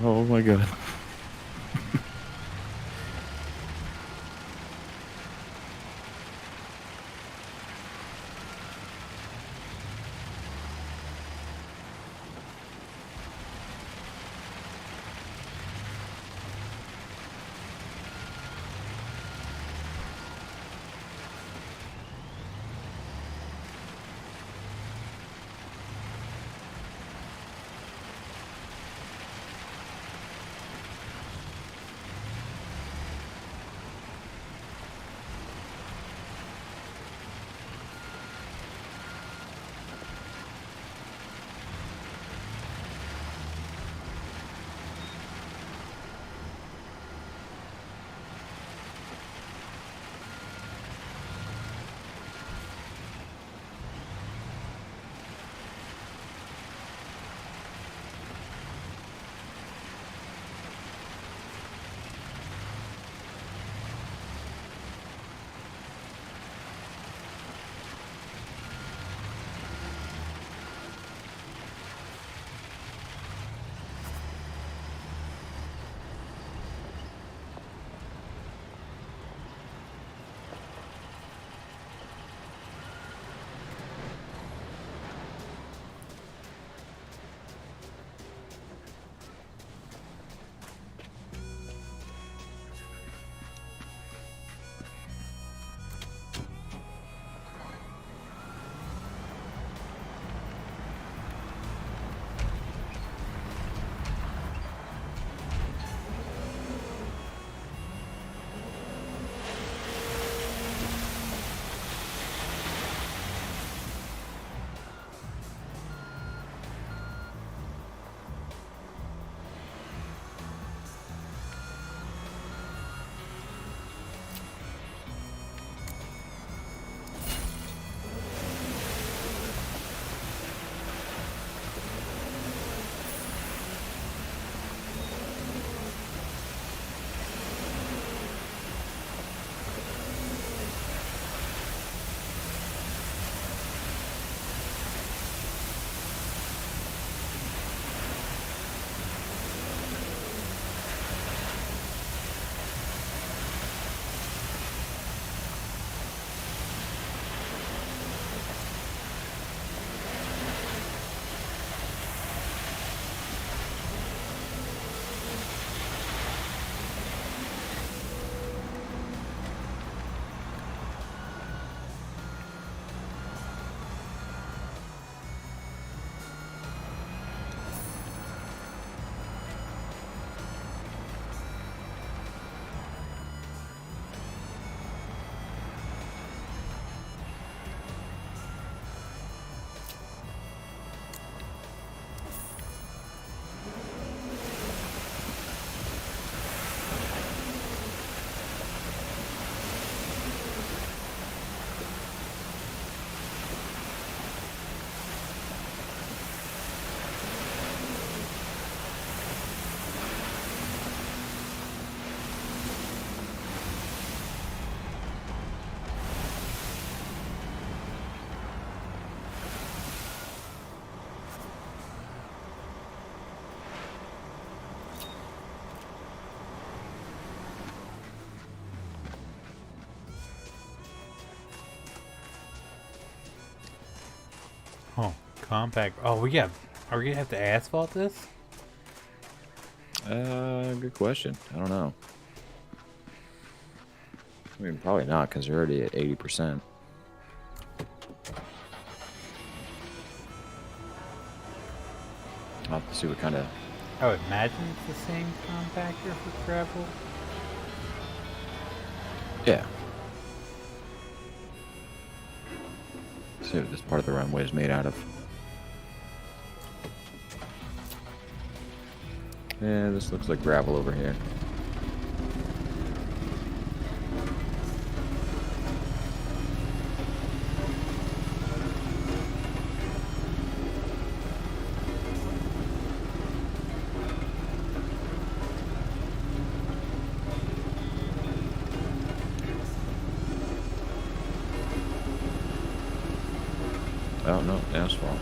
Oh my god. Compact. Oh, we got. Are we gonna have to asphalt this? Good question. I don't know. I mean, probably not, because you're already at 80%. I'll have to see what kind of... I would imagine it's the same compactor for gravel. Yeah. See what this part of the runway is made out of. Yeah, this looks like gravel over here. Oh no, asphalt.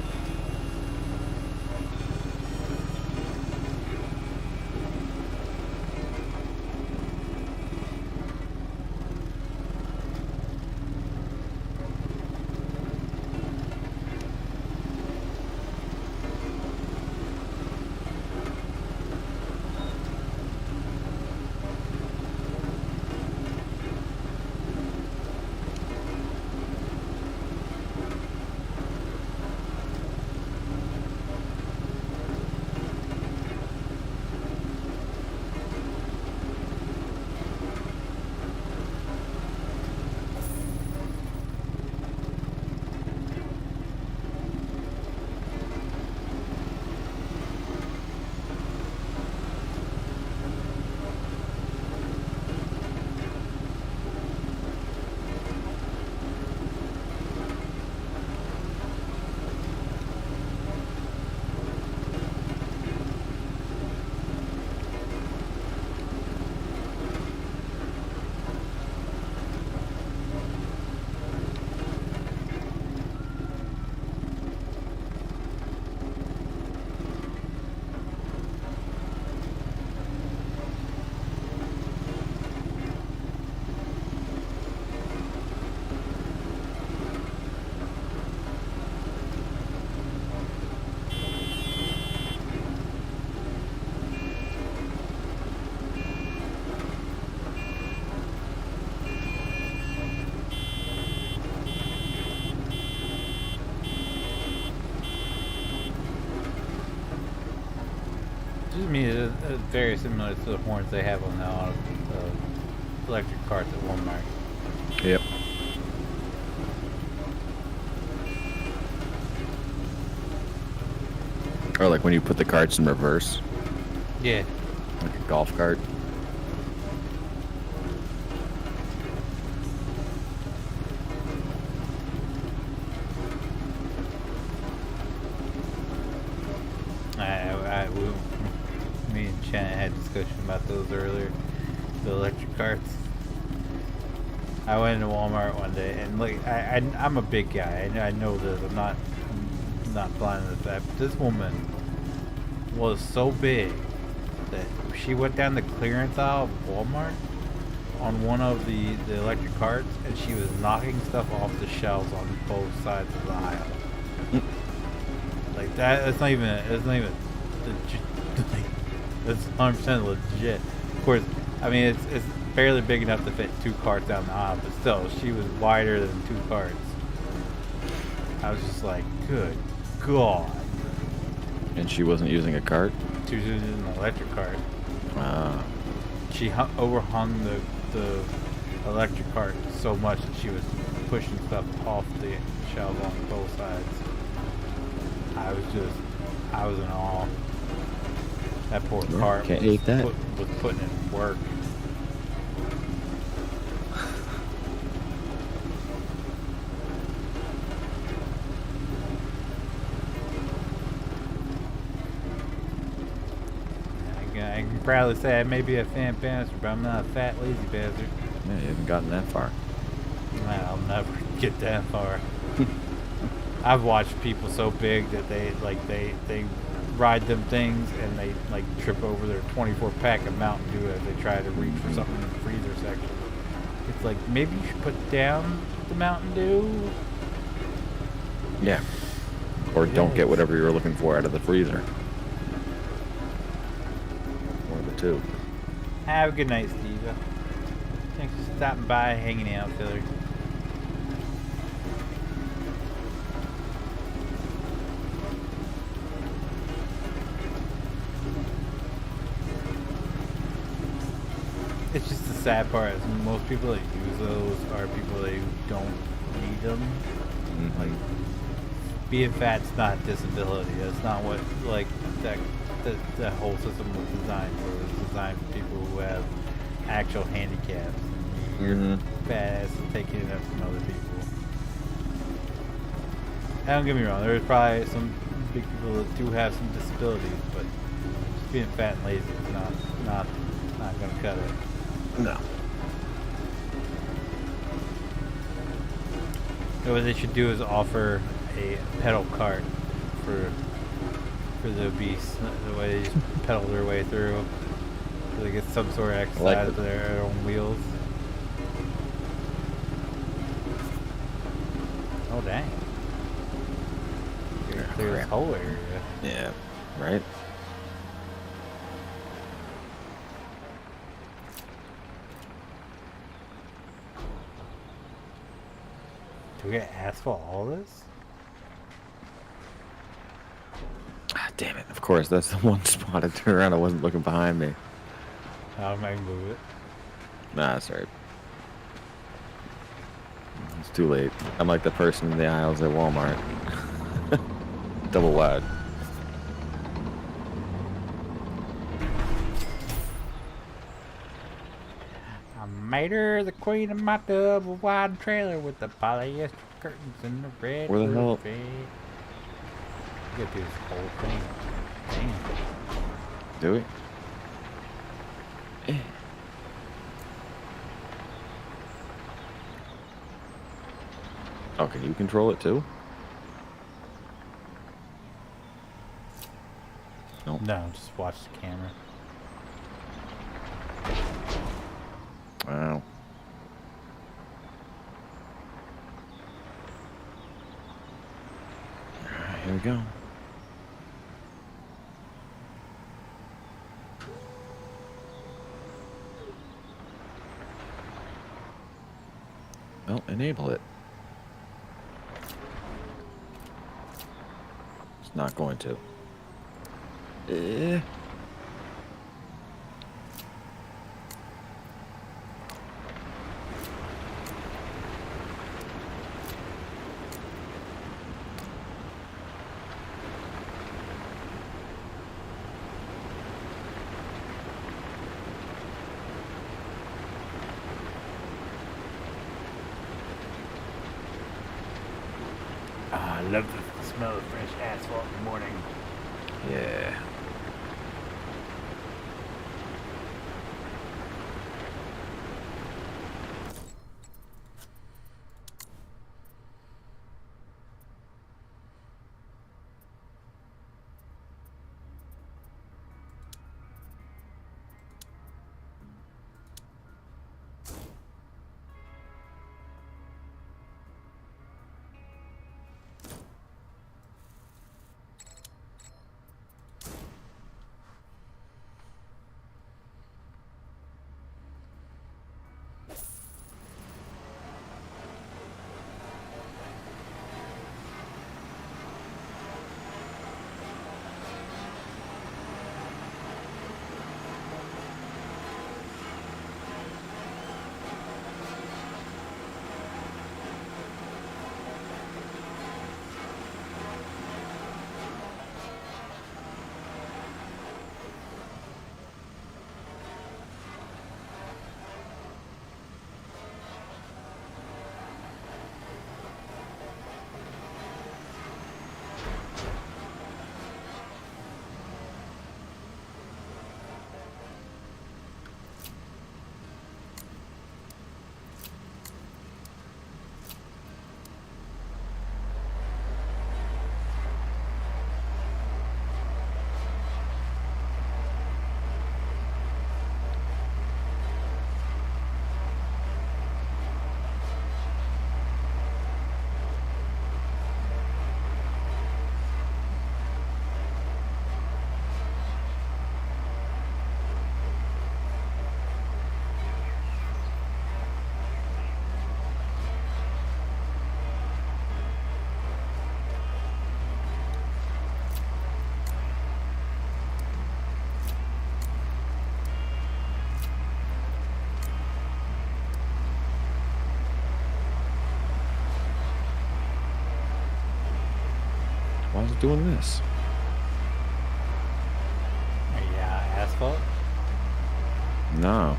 Just me, it's very similar to the horns they have on the electric carts at Walmart. Yep. Or like when you put the carts in reverse, Yeah. like a golf cart. Me and Shannon had a discussion about those earlier. The electric carts. I went into Walmart one day, and like I'm a big guy. I know this. I'm not blind to the fact. But this woman was so big that she went down the clearance aisle of Walmart on one of the electric carts, and she was knocking stuff off the shelves on both sides of the aisle. Like that. It's not even. It's 100% legit. Of course, I mean it's barely big enough to fit two carts down the aisle, but still, she was wider than two carts. I was just like, good God. And she wasn't using a cart? She was using an electric cart. Ah. She overhung the electric cart so much that she was pushing stuff off the shelf on both sides. I was in awe. That poor cart can't eat that. was putting in work. I can proudly say I may be a fan bastard, but I'm not a fat, lazy bastard. Yeah, you haven't gotten that far. I'll never get that far. I've watched people so big that they ride them things and they like trip over their 24 pack of Mountain Dew as they try to reach for something in the freezer section. It's like, maybe you should put down the Mountain Dew. Yeah. Or don't get whatever you were looking for out of the freezer. One of the two. Have a good night, Steve. Thanks for stopping by, hanging out, Philly. It's just the sad part is most people that use those are people that don't need them. Mm-hmm. Like, being fat's not a disability. That's not what, like, that whole system was designed for. It was designed for people who have actual handicaps. You're badass at taking it up from other people. Don't get me wrong, there's probably some big people that do have some disabilities, but just being fat and lazy is not gonna cut it. No. So what they should do is offer a pedal cart for the obese. The way they just pedal their way through, so they get some sort of exercise with their own wheels. Oh dang! You're gonna clear this whole area. Yeah. Right. Do we get asphalt all this? Ah, damn it. Of course, that's the one spot I turned around. I wasn't looking behind me. I might move it. Nah, that's right. It's too late. I'm like the person in the aisles at Walmart. Double wide. I made her the queen of my double wide trailer with the polyester curtains and the red. Where the hell? You gotta do this whole thing. Damn. Do we? Oh, can you control it too? No. No, just watch the camera. Wow. Alright, here we go. Well, enable it. It's not going to. I love the smell of fresh asphalt in the morning. Yeah. doing this? Yeah, asphalt. No.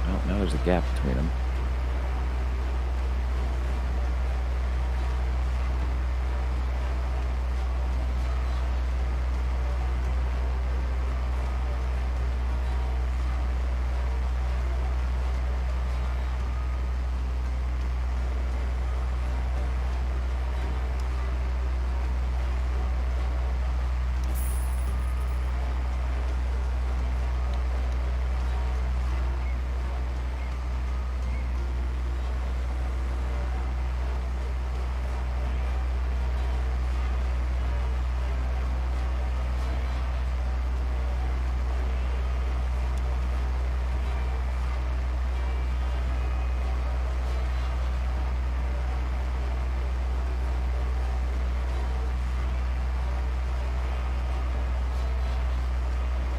Oh, now there's a gap between them.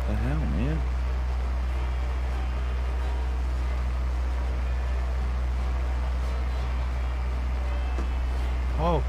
The hell, man? Oh.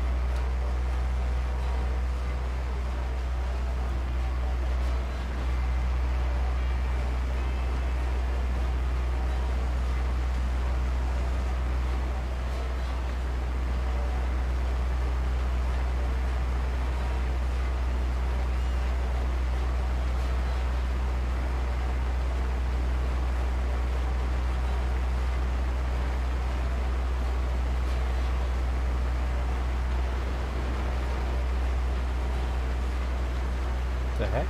The heck?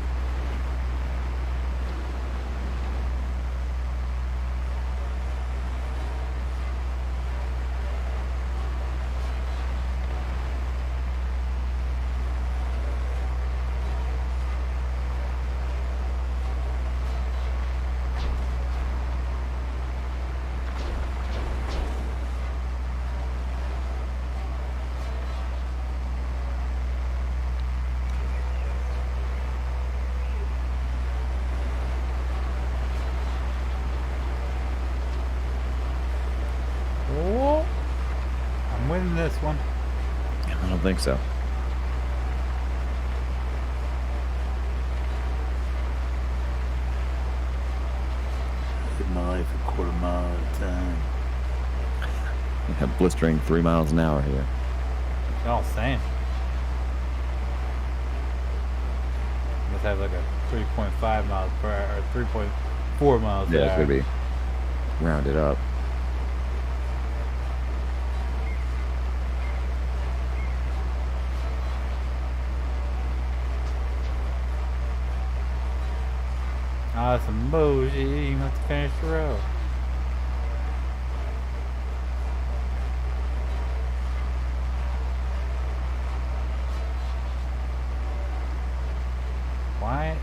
Oh, I'm winning this one. I don't think so. Hit my life a quarter mile at a time. We have blistering 3 miles an hour here. Y'all saying? Must have like a 3.5 miles per hour or 3.4 miles per Yeah, hour. it could be rounded up. Ah, that's some bullshit. You didn't even have to finish the row. Why?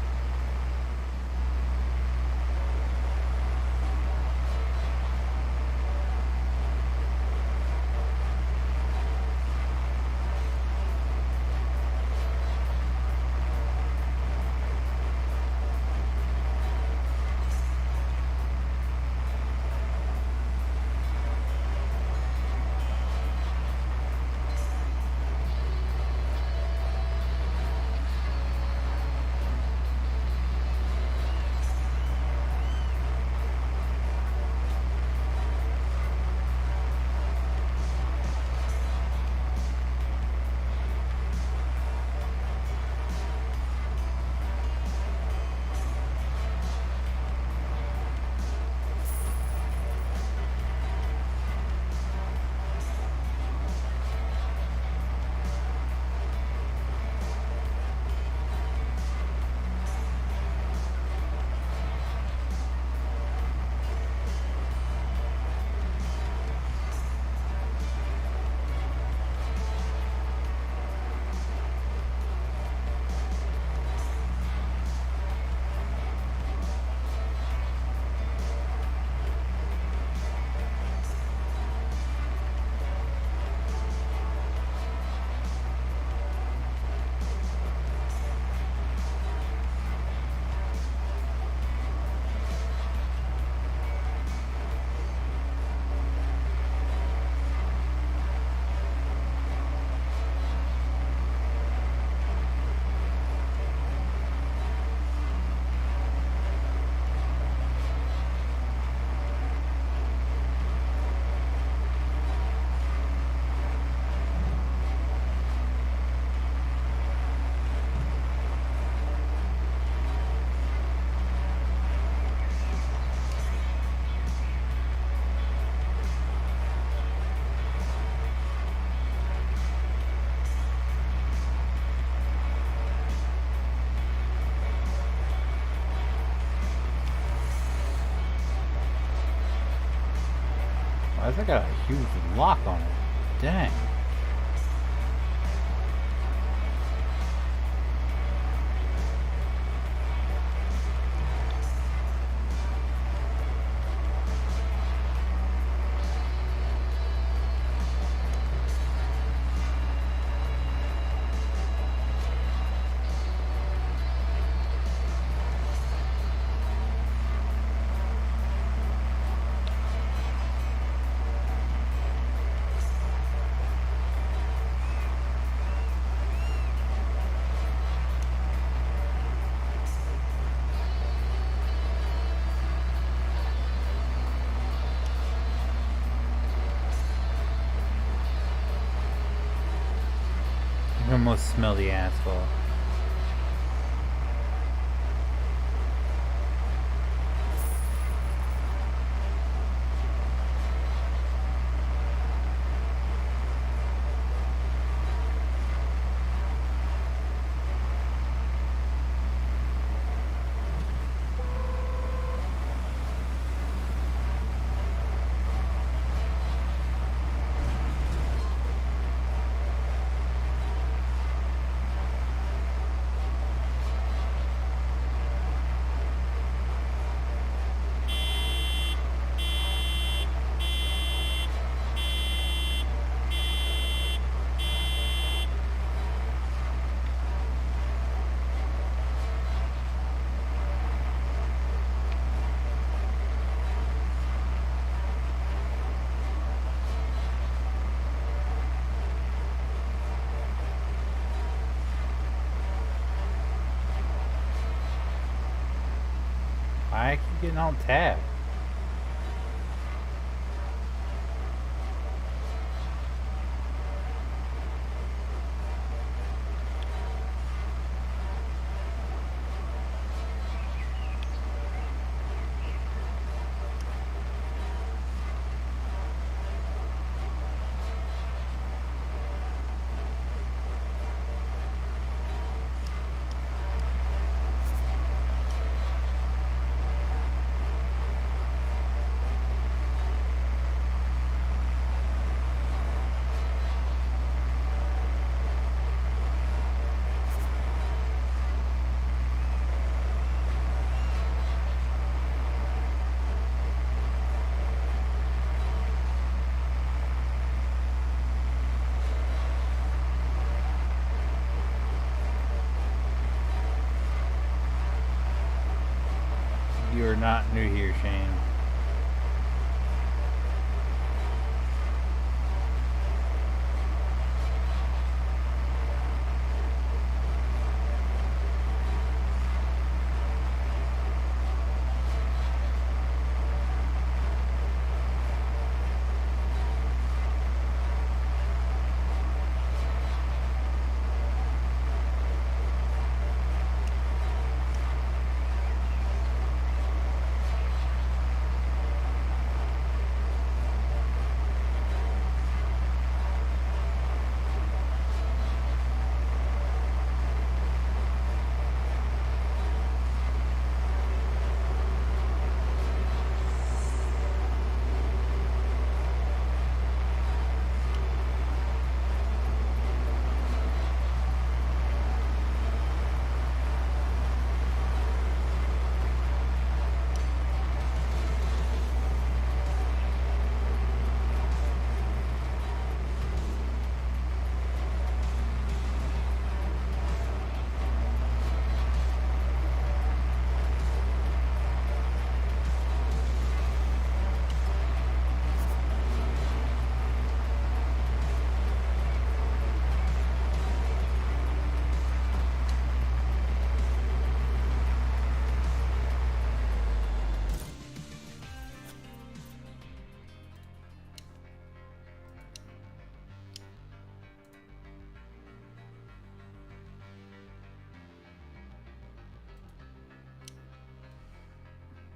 Why has that got a huge lock on it? Dang. You can almost smell the asphalt. I keep getting all tabbed. You're not new here, Shane.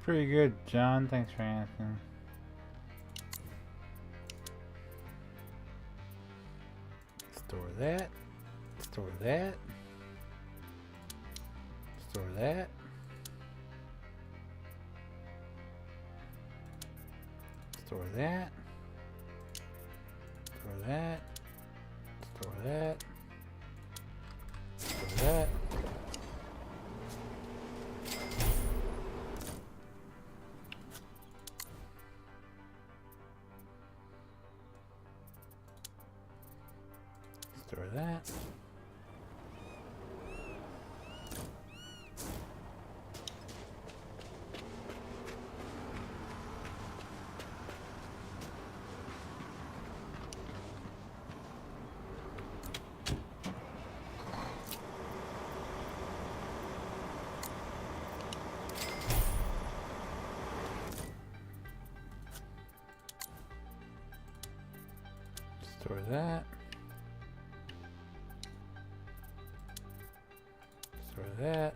Pretty good, John. Thanks for asking. Store that. Store that. Store that. Store that. Store that. Store that. Store that. Store that. Store that. Store that.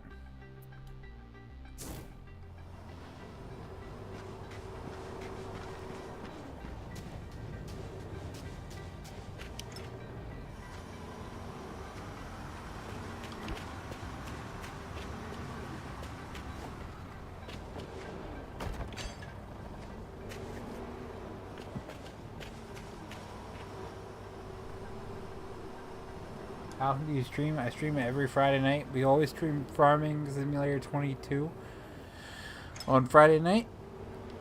How often do you stream? I stream it every Friday night. We always stream Farming Simulator 22 on Friday night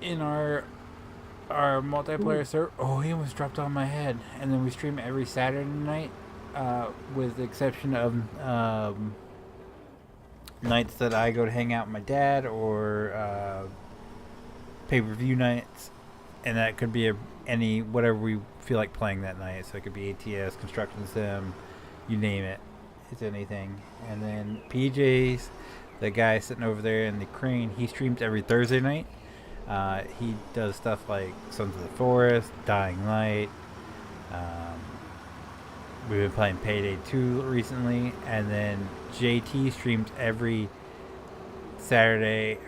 in our multiplayer server. Oh, he almost dropped on my head. And then we stream it every Saturday night, with the exception of nights that I go to hang out with my dad or pay-per-view nights, and that could be any whatever we feel like playing that night. So it could be ATS, Construction Sim. You name it, it's anything. And then PJ's, the guy sitting over there in the crane, he streams every Thursday night. He does stuff like Sons of the Forest, Dying Light. We've been playing Payday 2 recently. And then JT streams every Sunday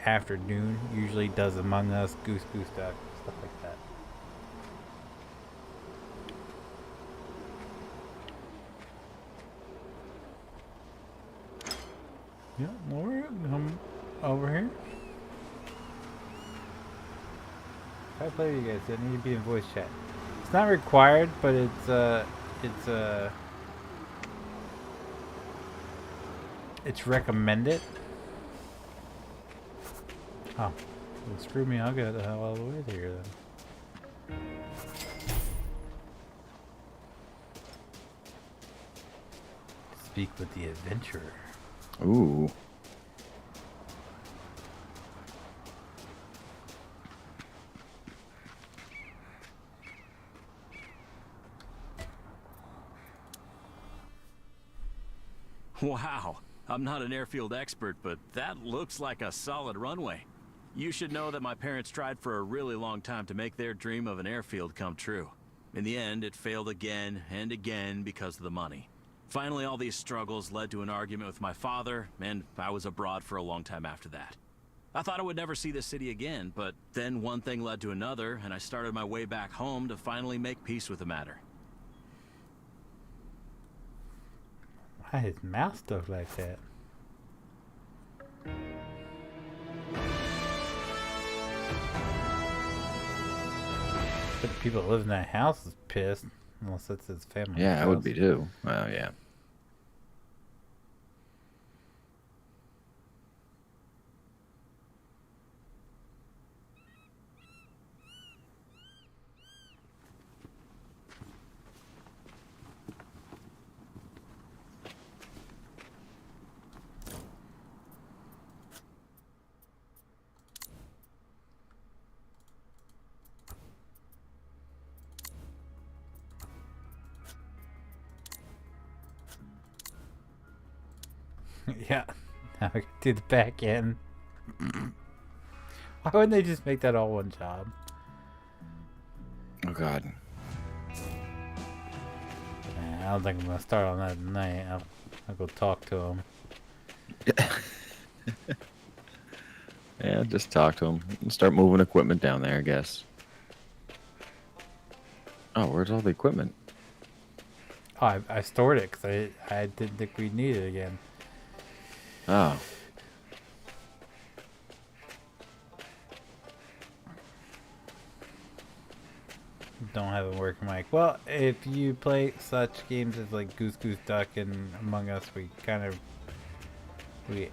afternoon. Usually does Among Us, Goose Duck, stuff like that. Yeah, Laura, come over here. If I play with you guys, I need to be in voice chat. It's not required, but it's recommended. Oh, well, screw me, I'll get the hell all the way here then. Speak with the adventurer. Ooh. Wow, I'm not an airfield expert, but that looks like a solid runway. You should know that my parents tried for a really long time to make their dream of an airfield come true. In the end, it failed again and again because of the money. Finally, all these struggles led to an argument with my father, and I was abroad for a long time after that. I thought I would never see this city again, but then one thing led to another, and I started my way back home to finally make peace with the matter. Why his mouth stuff like that? But the people that live in that house is pissed, unless it's his family. Yeah, I house. would be too. Well, yeah. Yeah, now I can do the back end. Why wouldn't they just make that all one job? Oh God. I don't think I'm gonna start on that tonight. I'll go talk to him. Yeah, just talk to him and start moving equipment down there, I guess. Oh, where's all the equipment? Oh, I stored it because I didn't think we'd need it again. Oh. don't have a working mic. Well, if you play such games as like Goose Goose Duck and Among Us, we kind of we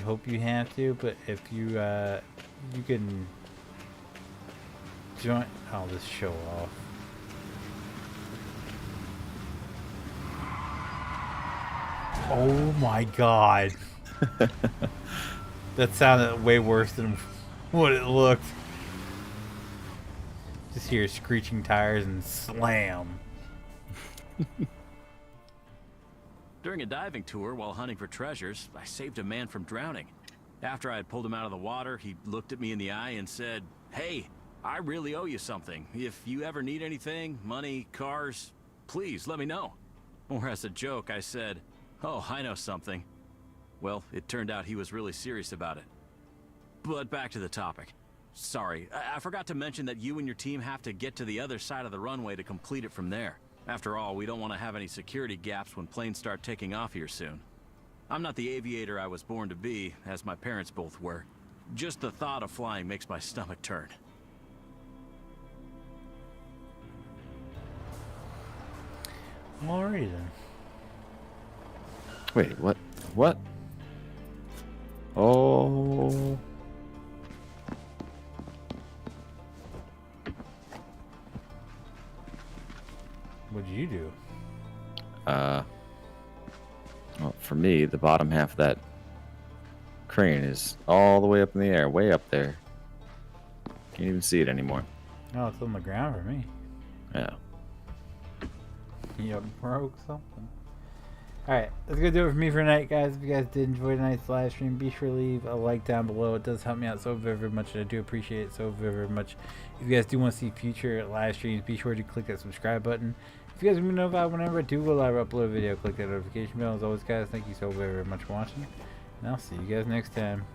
hope you have to. But if you you can join, I'll just show off. Oh my god. That sounded way worse than what it looked. Just hear screeching tires and slam. During a diving tour while hunting for treasures, I saved a man from drowning. After I had pulled him out of the water, he looked at me in the eye and said, "Hey, I really owe you something. If you ever need anything, money, cars, please let me know." Or as a joke, I said, "Oh, I know something." Well, it turned out he was really serious about it. But back to the topic. Sorry, I forgot to mention that you and your team have to get to the other side of the runway to complete it from there. After all, we don't want to have any security gaps when planes start taking off here soon. I'm not the aviator I was born to be, as my parents both were. Just the thought of flying makes my stomach turn. Alrighty then. Wait, what? What? Oh. What'd you do? Well, for me, the bottom half of that crane is all the way up in the air, way up there. Can't even see it anymore. Oh, it's on the ground for me. Yeah. You broke something. Alright, that's gonna do it for me for tonight, guys. If you guys did enjoy tonight's live stream, be sure to leave a like down below. It does help me out so very, very much, and I do appreciate it so very, very much. If you guys do want to see future live streams, be sure to click that subscribe button. If you guys want to be notified whenever I do go live or upload a video, click that notification bell. As always, guys, thank you so very, very much for watching, and I'll see you guys next time.